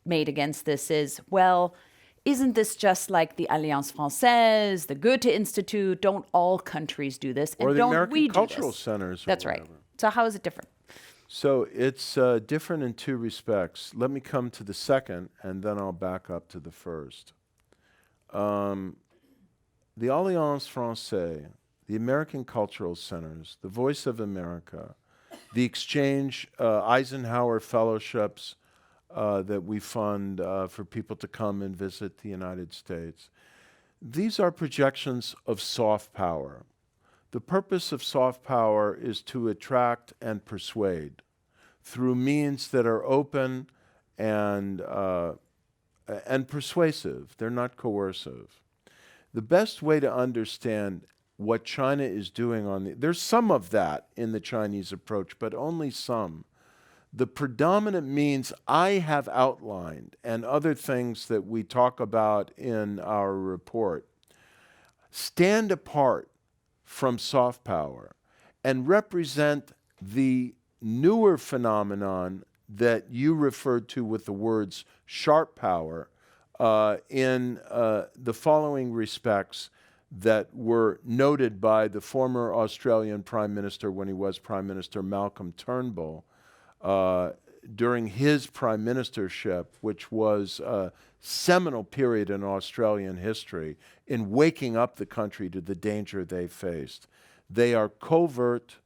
[SPEAKER 1] made against this is, well, isn't this just like the Alliance Française, the Goethe Institute? Don't all countries do this? And
[SPEAKER 2] or the
[SPEAKER 1] don't
[SPEAKER 2] American
[SPEAKER 1] we do
[SPEAKER 2] Cultural
[SPEAKER 1] this?
[SPEAKER 2] Centers.
[SPEAKER 1] That's right. So how is it different?
[SPEAKER 2] So it's different in two respects. Let me come to the second, and then I'll back up to the first. The Alliance Française, the American Cultural Centers, the Voice of America, the exchange Eisenhower fellowships that we fund for people to come and visit the United States. These are projections of soft power. The purpose of soft power is to attract and persuade through means that are open and persuasive. They're not coercive. The best way to understand what China is doing there's some of that in the Chinese approach, but only some. The predominant means I have outlined and other things that we talk about in our report stand apart from soft power and represent the newer phenomenon that you referred to with the words sharp power in the following respects that were noted by the former Australian Prime Minister when he was Prime Minister, Malcolm Turnbull, during his prime ministership, which was a seminal period in Australian history in waking up the country to the danger they faced. They are covert,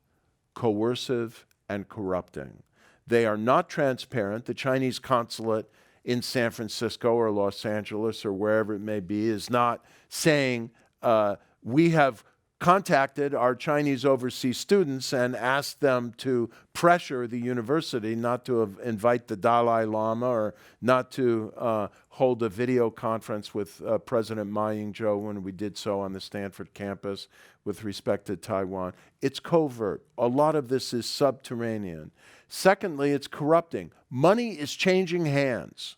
[SPEAKER 2] coercive, and corrupting. They are not transparent. The Chinese consulate in San Francisco or Los Angeles or wherever it may be is not saying, we have contacted our Chinese overseas students and asked them to pressure the university not to invite the Dalai Lama or not to hold a video conference with President Ma Ying-jeou when we did so on the Stanford campus with respect to Taiwan. It's covert. A lot of this is subterranean. Secondly, it's corrupting. Money is changing hands.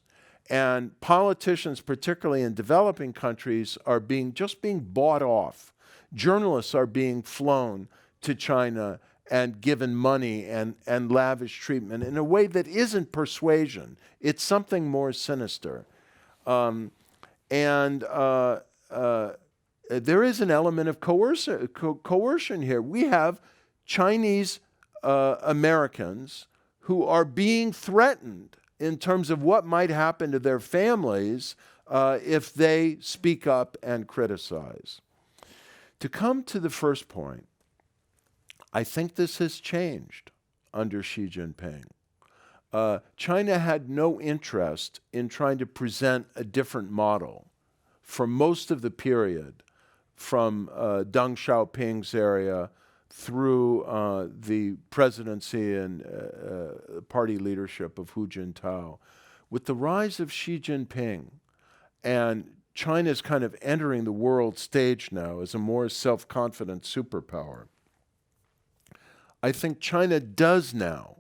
[SPEAKER 2] And politicians, particularly in developing countries, are just being bought off. Journalists are being flown to China and given money and lavish treatment in a way that isn't persuasion. It's something more sinister. There is an element of coercion here. We have Chinese Americans who are being threatened in terms of what might happen to their families if they speak up and criticize. To come to the first point, I think this has changed under Xi Jinping. China had no interest in trying to present a different model for most of the period from Deng Xiaoping's area through the presidency and party leadership of Hu Jintao. With the rise of Xi Jinping and China's kind of entering the world stage now as a more self-confident superpower, I think China does now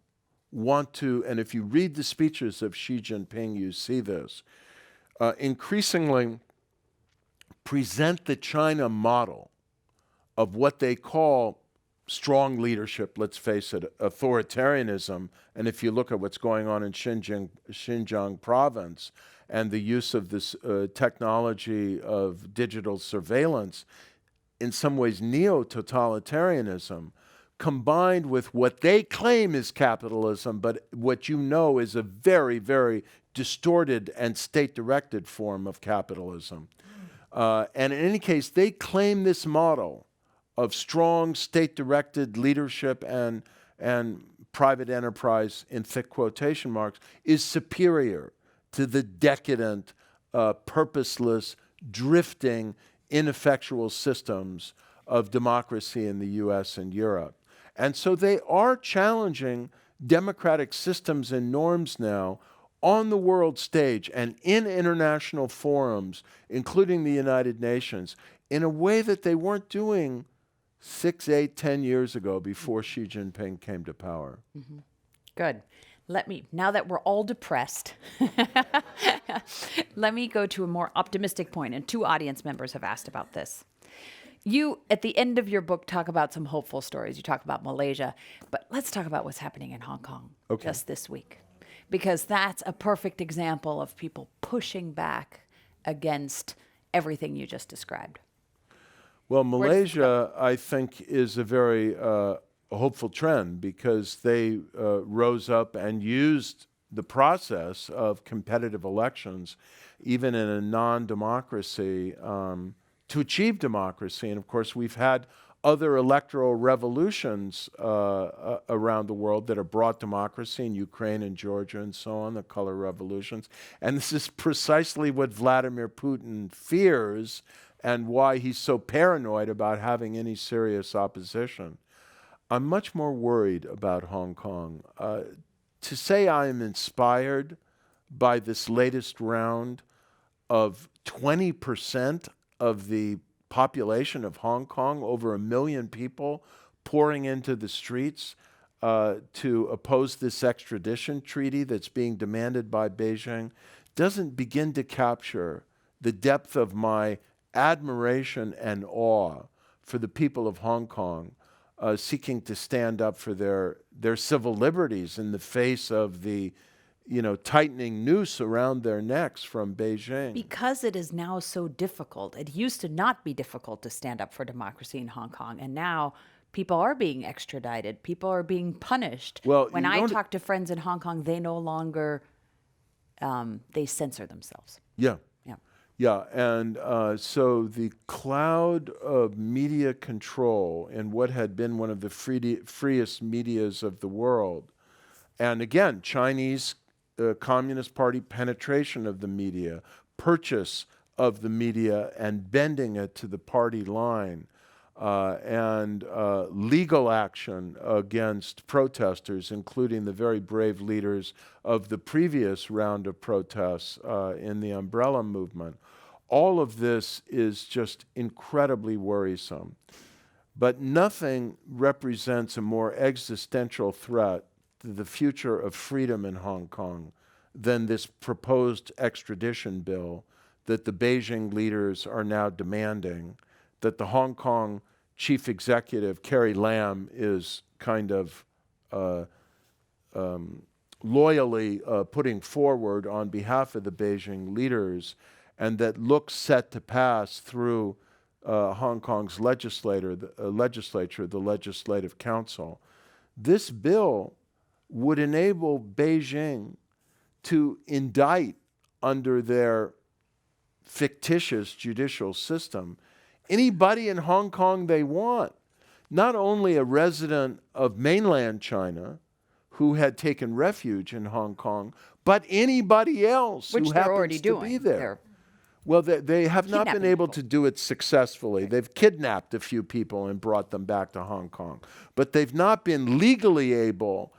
[SPEAKER 2] want to, and if you read the speeches of Xi Jinping, you see this, increasingly present the China model of what they call strong leadership, let's face it, authoritarianism. And if you look at what's going on in Xinjiang province and the use of this technology of digital surveillance, in some ways neo-totalitarianism, combined with what they claim is capitalism, but what you know is a very, very distorted and state-directed form of capitalism. And in any case, they claim this model of strong state-directed leadership and private enterprise, in thick quotation marks, is superior to the decadent, purposeless, drifting, ineffectual systems of democracy in the US and Europe. And so they are challenging democratic systems and norms now on the world stage and in international forums, including the United Nations, in a way that they weren't doing 6, 8, 10 years ago before Xi Jinping came to power.
[SPEAKER 1] Mm-hmm. Good. Now that we're all depressed, let me go to a more optimistic point, and 2 audience members have asked about this. You, at the end of your book, talk about some hopeful stories. You talk about Malaysia, but let's talk about what's happening in Hong Kong just this week, because that's a perfect example of people pushing back against everything you just described.
[SPEAKER 2] Well, Malaysia, I think, is a very hopeful trend because they rose up and used the process of competitive elections, even in a non-democracy, to achieve democracy. And of course, we've had other electoral revolutions around the world that have brought democracy in Ukraine and Georgia and so on, the color revolutions. And this is precisely what Vladimir Putin fears and why he's so paranoid about having any serious opposition. I'm much more worried about Hong Kong. To say I am inspired by this latest round of 20% of the population of Hong Kong, over 1 million people pouring into the streets to oppose this extradition treaty that's being demanded by Beijing, doesn't begin to capture the depth of my admiration and awe for the people of Hong Kong seeking to stand up for their civil liberties in the face of the tightening noose around their necks from Beijing.
[SPEAKER 1] Because it is now so difficult. It used to not be difficult to stand up for democracy in Hong Kong, and now people are being extradited. People are being punished.
[SPEAKER 2] Well,
[SPEAKER 1] when I talk to friends in Hong Kong, they no longer they censor themselves.
[SPEAKER 2] Yeah.
[SPEAKER 1] Yeah.
[SPEAKER 2] Yeah, and so the cloud of media control in what had been one of the freest medias of the world, and again, Chinese Communist Party penetration of the media, purchase of the media and bending it to the party line, and legal action against protesters, including the very brave leaders of the previous round of protests in the Umbrella Movement. All of this is just incredibly worrisome. But nothing represents a more existential threat to the future of freedom in Hong Kong than this proposed extradition bill that the Beijing leaders are now demanding, that the Hong Kong chief executive, Carrie Lam, is kind of loyally putting forward on behalf of the Beijing leaders, and that looks set to pass through Hong Kong's legislature, the Legislative Council. This bill would enable Beijing to indict under their fictitious judicial system anybody in Hong Kong they want, not only a resident of mainland China who had taken refuge in Hong Kong, but anybody else
[SPEAKER 1] Which
[SPEAKER 2] who
[SPEAKER 1] they're
[SPEAKER 2] happens
[SPEAKER 1] already
[SPEAKER 2] to
[SPEAKER 1] doing.
[SPEAKER 2] be there.
[SPEAKER 1] They're
[SPEAKER 2] Well, they have not been
[SPEAKER 1] kidnapping
[SPEAKER 2] able
[SPEAKER 1] people.
[SPEAKER 2] to do it successfully. They've kidnapped a few people and brought them back to Hong Kong. But they've not been legally able,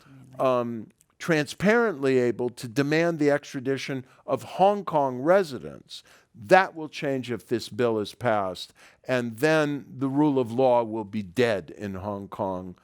[SPEAKER 2] transparently able to demand the extradition of Hong Kong residents. That will change if this bill is passed. And then the rule of law will be dead in Hong Kong.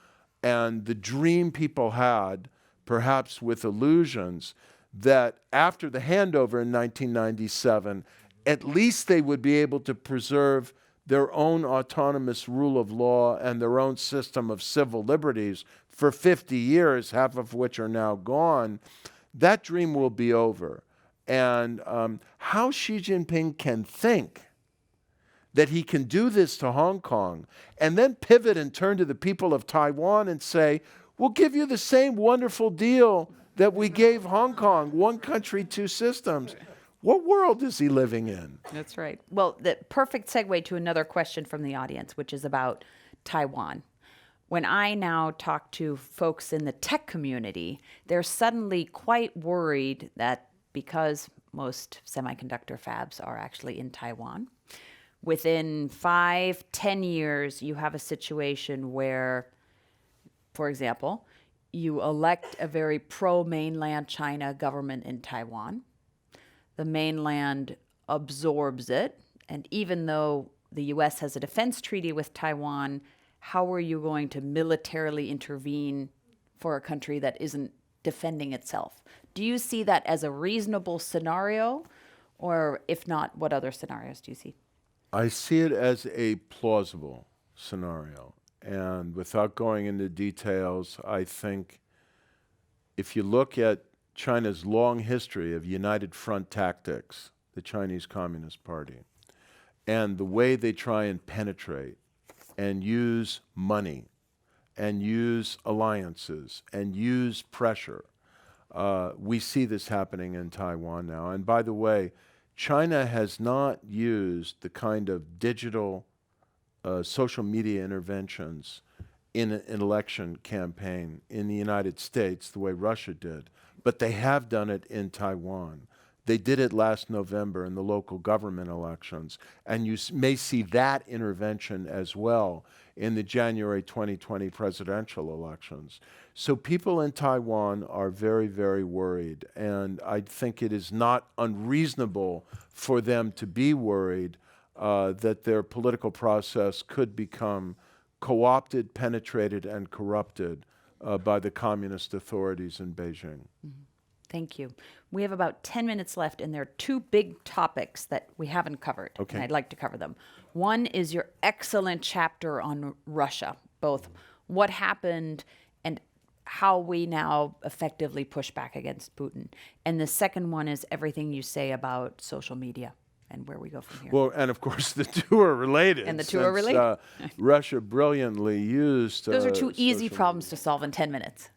[SPEAKER 2] And the dream people had, perhaps with illusions, that after the handover in 1997, at least they would be able to preserve their own autonomous rule of law and their own system of civil liberties for 50 years, half of which are now gone. That dream will be over. And how Xi Jinping can think that he can do this to Hong Kong and then pivot and turn to the people of Taiwan and say, we'll give you the same wonderful deal that we gave Hong Kong, one country, two systems. What world is he living in?
[SPEAKER 1] That's right. Well, the perfect segue to another question from the audience, which is about Taiwan. When I now talk to folks in the tech community, they're suddenly quite worried that because most semiconductor fabs are actually in Taiwan, within 5-10 years, you have a situation where, for example, you elect a very pro-mainland China government in Taiwan. The mainland absorbs it. And even though the U.S. has a defense treaty with Taiwan, how are you going to militarily intervene for a country that isn't defending itself? Do you see that as a reasonable scenario? Or if not, what other scenarios do you see?
[SPEAKER 2] I see it as a plausible scenario. And without going into details, I think if you look at China's long history of united front tactics, the Chinese Communist Party, and the way they try and penetrate and use money and use alliances and use pressure, we see this happening in Taiwan now. And by the way, China has not used the kind of digital social media interventions in an election campaign in the United States the way Russia did, but they have done it in Taiwan. They did it last November in the local government elections, and you may see that intervention as well in the January 2020 presidential elections. So people in Taiwan are very, very worried, and I think it is not unreasonable for them to be worried that their political process could become co-opted, penetrated, and corrupted by the communist authorities in Beijing.
[SPEAKER 1] Thank you. We have about 10 minutes left, and there are two big topics that we haven't covered,
[SPEAKER 2] Okay.
[SPEAKER 1] and I'd like to cover them. One is your excellent chapter on Russia, both what happened and how we now effectively push back against Putin. And the second one is everything you say about social media and where we go from here.
[SPEAKER 2] Well, and of course, the two are related.
[SPEAKER 1] And the two are
[SPEAKER 2] since,
[SPEAKER 1] related.
[SPEAKER 2] Russia brilliantly used.
[SPEAKER 1] Those are two easy
[SPEAKER 2] social
[SPEAKER 1] problems to solve in 10 minutes.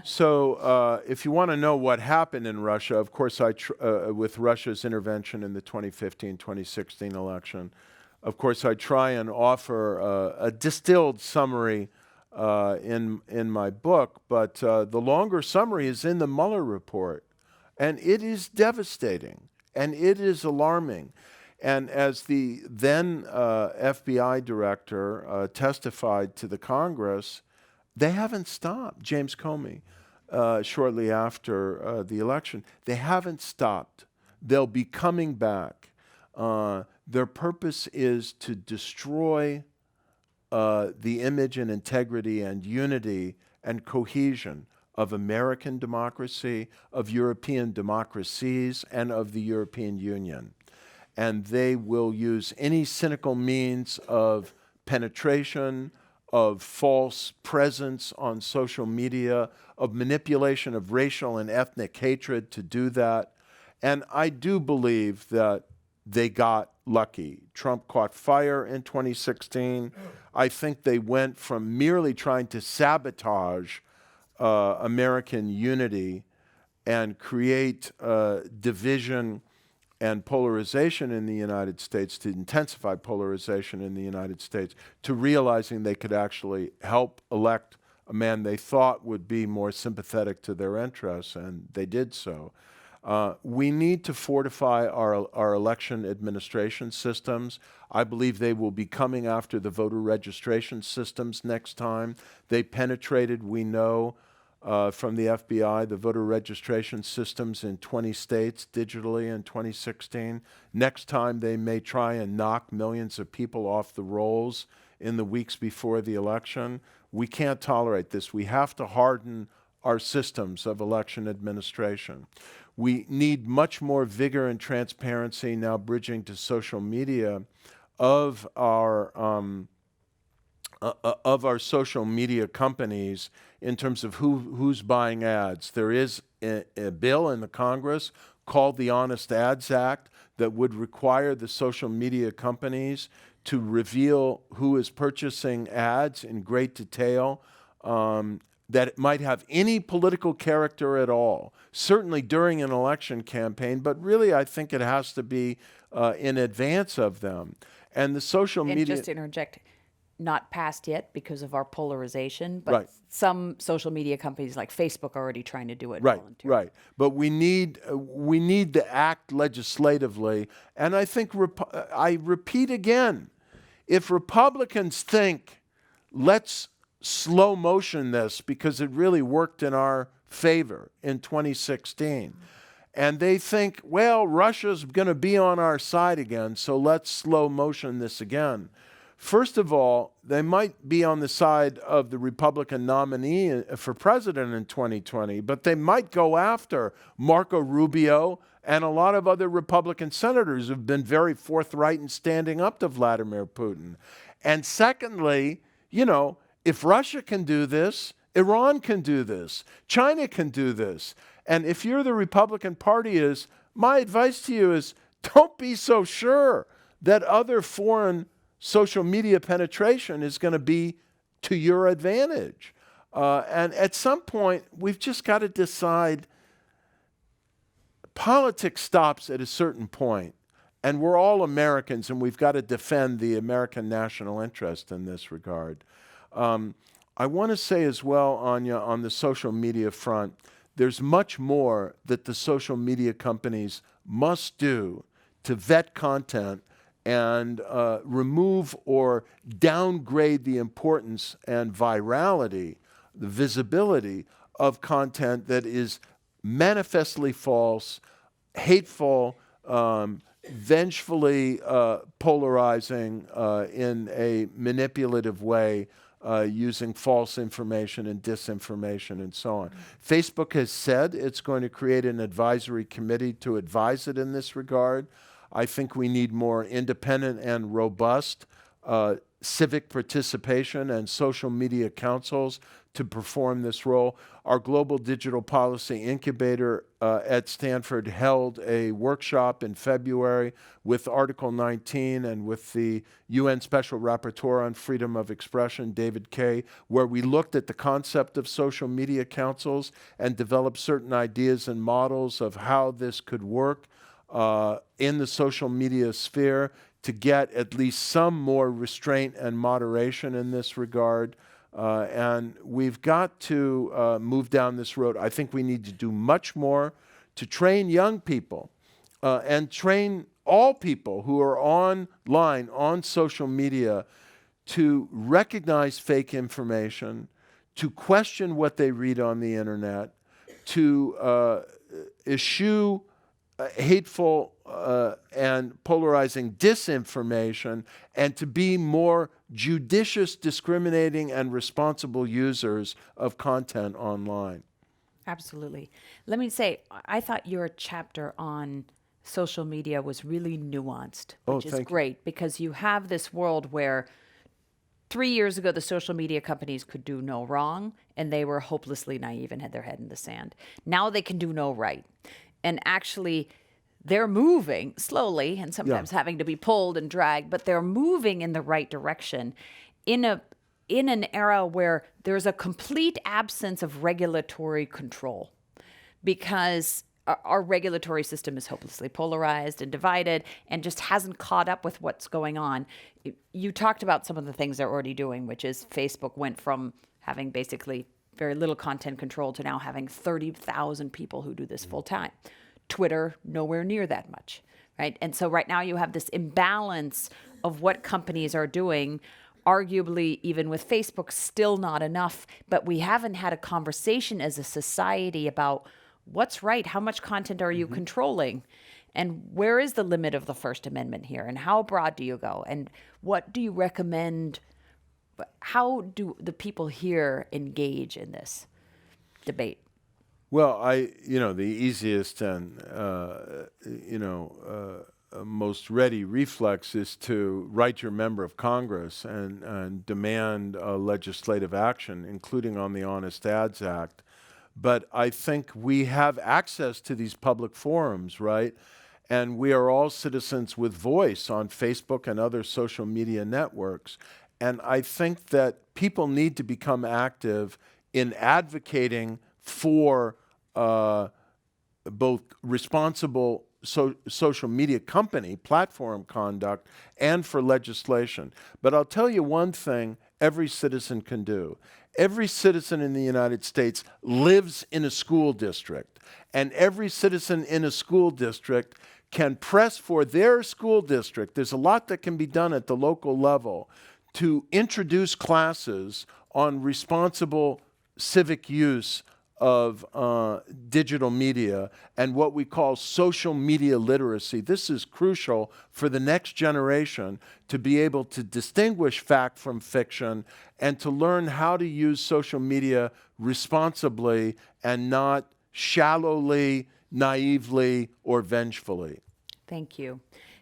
[SPEAKER 2] So, if you want to know what happened in Russia, of course, with Russia's intervention in the 2015-2016 election, of course, I try and offer a distilled summary in my book. But the longer summary is in the Mueller report, and it is devastating and it is alarming. And as the then FBI director testified to the Congress, they haven't stopped. James Comey, shortly after the election, they haven't stopped. They'll be coming back. Their purpose is to destroy the image and integrity and unity and cohesion of American democracy, of European democracies, and of the European Union. And they will use any cynical means of penetration, of false presence on social media, of manipulation of racial and ethnic hatred to do that. And I do believe that they got lucky. Trump caught fire in 2016. I think they went from merely trying to sabotage American unity and create division and polarization in the United States, to intensify polarization in the United States, to realizing they could actually help elect a man they thought would be more sympathetic to their interests, and they did so. We need to fortify our election administration systems. I believe they will be coming after the voter registration systems next time. They penetrated, we know, from the FBI, the voter registration systems in 20 states digitally in 2016. Next time, they may try and knock millions of people off the rolls in the weeks before the election. We can't tolerate this. We have to harden our systems of election administration. We need much more vigor and transparency, now bridging to social media, of our social media companies in terms of who's buying ads. There is a bill in the Congress called the Honest Ads Act that would require the social media companies to reveal who is purchasing ads in great detail, that it might have any political character at all, certainly during an election campaign, but really I think it has to be in advance of them. And the social
[SPEAKER 1] And
[SPEAKER 2] media...
[SPEAKER 1] just to interject, not passed yet because of our polarization, but
[SPEAKER 2] Right.
[SPEAKER 1] some social media companies like Facebook are already trying to do it
[SPEAKER 2] Right,
[SPEAKER 1] voluntarily.
[SPEAKER 2] right. But we need to act legislatively. And I think, I repeat again, if Republicans think, let's slow motion this because it really worked in our favor in 2016, and they think, well, Russia's going to be on our side again, so let's slow motion this again. First of all, they might be on the side of the Republican nominee for president in 2020, but they might go after Marco Rubio and a lot of other Republican senators who've been very forthright in standing up to Vladimir Putin. And secondly, you know, if Russia can do this, Iran can do this, China can do this. And if you're the Republican Party, my advice to you is don't be so sure that other foreign social media penetration is going to be to your advantage. And at some point, we've just got to decide politics stops at a certain point, and we're all Americans, and we've got to defend the American national interest in this regard. I want to say as well, Anya, on the social media front, there's much more that the social media companies must do to vet content and remove or downgrade the importance and virality, the visibility of content that is manifestly false, hateful, vengefully polarizing in a manipulative way, using false information and disinformation and so on. Facebook has said it's going to create an advisory committee to advise it in this regard. I think we need more independent and robust civic participation and social media councils to perform this role. Our Global Digital Policy Incubator at Stanford held a workshop in February with Article 19 and with the UN Special Rapporteur on Freedom of Expression, David Kaye, where we looked at the concept of social media councils and developed certain ideas and models of how this could work in the social media sphere to get at least some more restraint and moderation in this regard. And we've got to move down this road. I think we need to do much more to train young people and train all people who are online, on social media, to recognize fake information, to question what they read on the internet, to eschew hateful and polarizing disinformation, and to be more judicious, discriminating, and responsible users of content online.
[SPEAKER 1] Absolutely. Let me say, I thought your chapter on social media was really nuanced, which is
[SPEAKER 2] thank you.
[SPEAKER 1] great, because you have this world where 3 years ago, the social media companies could do no wrong, and they were hopelessly naive and had their head in the sand. Now they can do no right. And actually, they're moving slowly and sometimes having to be pulled and dragged, but they're moving in the right direction in an era where there's a complete absence of regulatory control, because our regulatory system is hopelessly polarized and divided and just hasn't caught up with what's going on. You talked about some of the things they're already doing, which is Facebook went from having basically very little content control to now having 30,000 people who do this full time. Twitter, nowhere near that much, right? And so right now you have this imbalance of what companies are doing. Arguably, even with Facebook, still not enough, but we haven't had a conversation as a society about what's right, how much content are you controlling, and where is the limit of the First Amendment here, and how broad do you go, and what do you recommend? How do the people here engage in this debate?
[SPEAKER 2] Well, the easiest and, most ready reflex is to write your member of Congress and demand legislative action, including on the Honest Ads Act. But I think we have access to these public forums, right? And we are all citizens with voice on Facebook and other social media networks. And I think that people need to become active in advocating for both responsible social media company platform conduct and for legislation. But I'll tell you one thing every citizen can do. Every citizen in the United States lives in a school district, and every citizen in a school district can press for their school district. There's a lot that can be done at the local level to introduce classes on responsible civic use of digital media and what we call social media literacy. This is crucial for the next generation to be able to distinguish fact from fiction and to learn how to use social media responsibly and not shallowly, naively, or vengefully.
[SPEAKER 1] Thank you.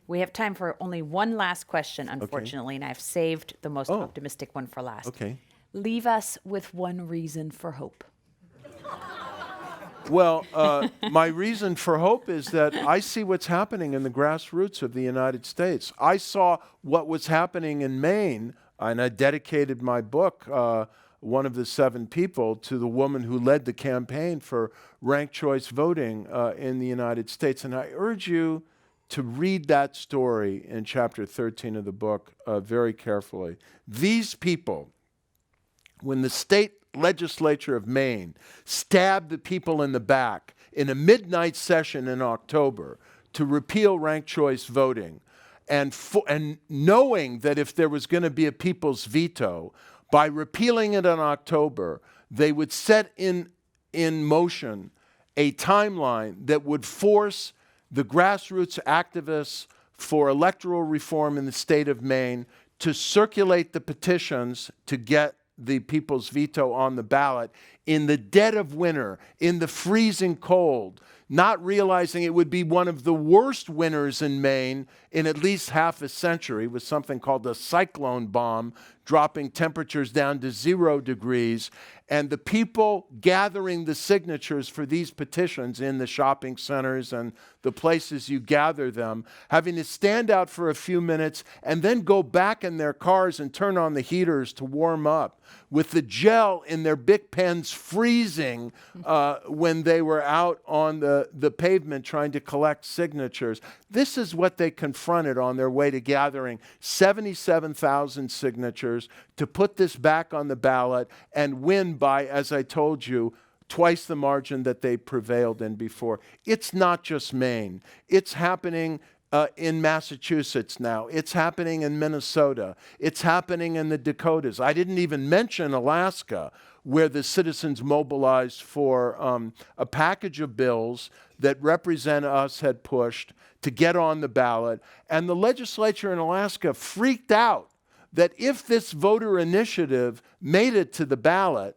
[SPEAKER 1] We have time for only one last question, unfortunately, and I've saved the most optimistic one for last.
[SPEAKER 2] Okay.
[SPEAKER 1] Leave us with one reason for hope.
[SPEAKER 2] Well, my reason for hope is that I see what's happening in the grassroots of the United States. I saw what was happening in Maine, and I dedicated my book, One of the Seven People, to the woman who led the campaign for ranked choice voting in the United States. And I urge you to read that story in chapter 13 of the book very carefully. These people, when the state legislature of Maine stabbed the people in the back in a midnight session in October to repeal ranked choice voting, and knowing that if there was going to be a people's veto, by repealing it in October, they would set in motion a timeline that would force the grassroots activists for electoral reform in the state of Maine to circulate the petitions to get the people's veto on the ballot in the dead of winter, in the freezing cold, not realizing it would be one of the worst winters in Maine in at least half a century, with something called the cyclone bomb, dropping temperatures down to 0 degrees, and the people gathering the signatures for these petitions in the shopping centers and the places you gather them, having to stand out for a few minutes and then go back in their cars and turn on the heaters to warm up, with the gel in their Bic pens freezing when they were out on the pavement trying to collect signatures. This is what they confronted on their way to gathering 77,000 signatures to put this back on the ballot and win by, as I told you, twice the margin that they prevailed in before. It's not just Maine. It's happening in Massachusetts now. It's happening in Minnesota. It's happening in the Dakotas. I didn't even mention Alaska, where the citizens mobilized for a package of bills that Represent Us had pushed to get on the ballot. And the legislature in Alaska freaked out that if this voter initiative made it to the ballot,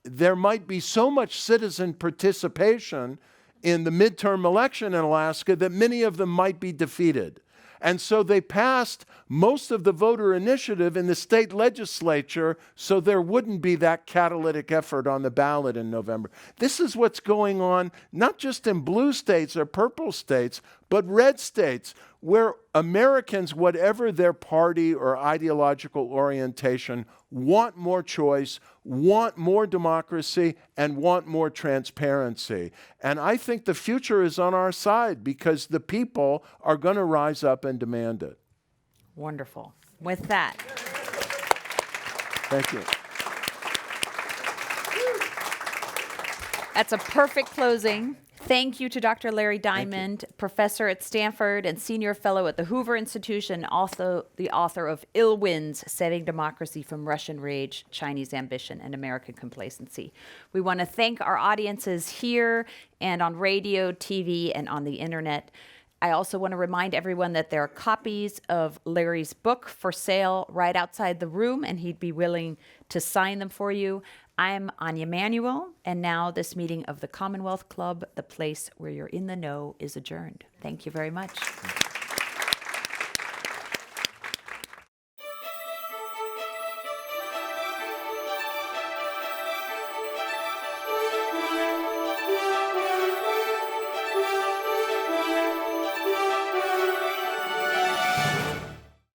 [SPEAKER 2] there might be so much citizen participation in the midterm election in Alaska that many of them might be defeated. And so they passed most of the voter initiative in the state legislature so there wouldn't be that catalytic effort on the ballot in November. This is what's going on, not just in blue states or purple states, but red states, where Americans, whatever their party or ideological orientation, want more choice, want more democracy, and want more transparency. And I think the future is on our side because the people are going to rise up and demand it.
[SPEAKER 1] Wonderful. With that,
[SPEAKER 2] Thank you.
[SPEAKER 1] that's a perfect closing. Thank you to Dr. Larry Diamond, professor at Stanford and senior fellow at the Hoover Institution, also the author of Ill Winds, Saving Democracy from Russian Rage, Chinese Ambition, and American Complacency. We want to thank our audiences here and on radio, TV, and on the internet. I also want to remind everyone that there are copies of Larry's book for sale right outside the room, and he'd be willing to sign them for you. I'm Anya Manuel, and now this meeting of the Commonwealth Club, the place where you're in the know, is adjourned. Thank you very much.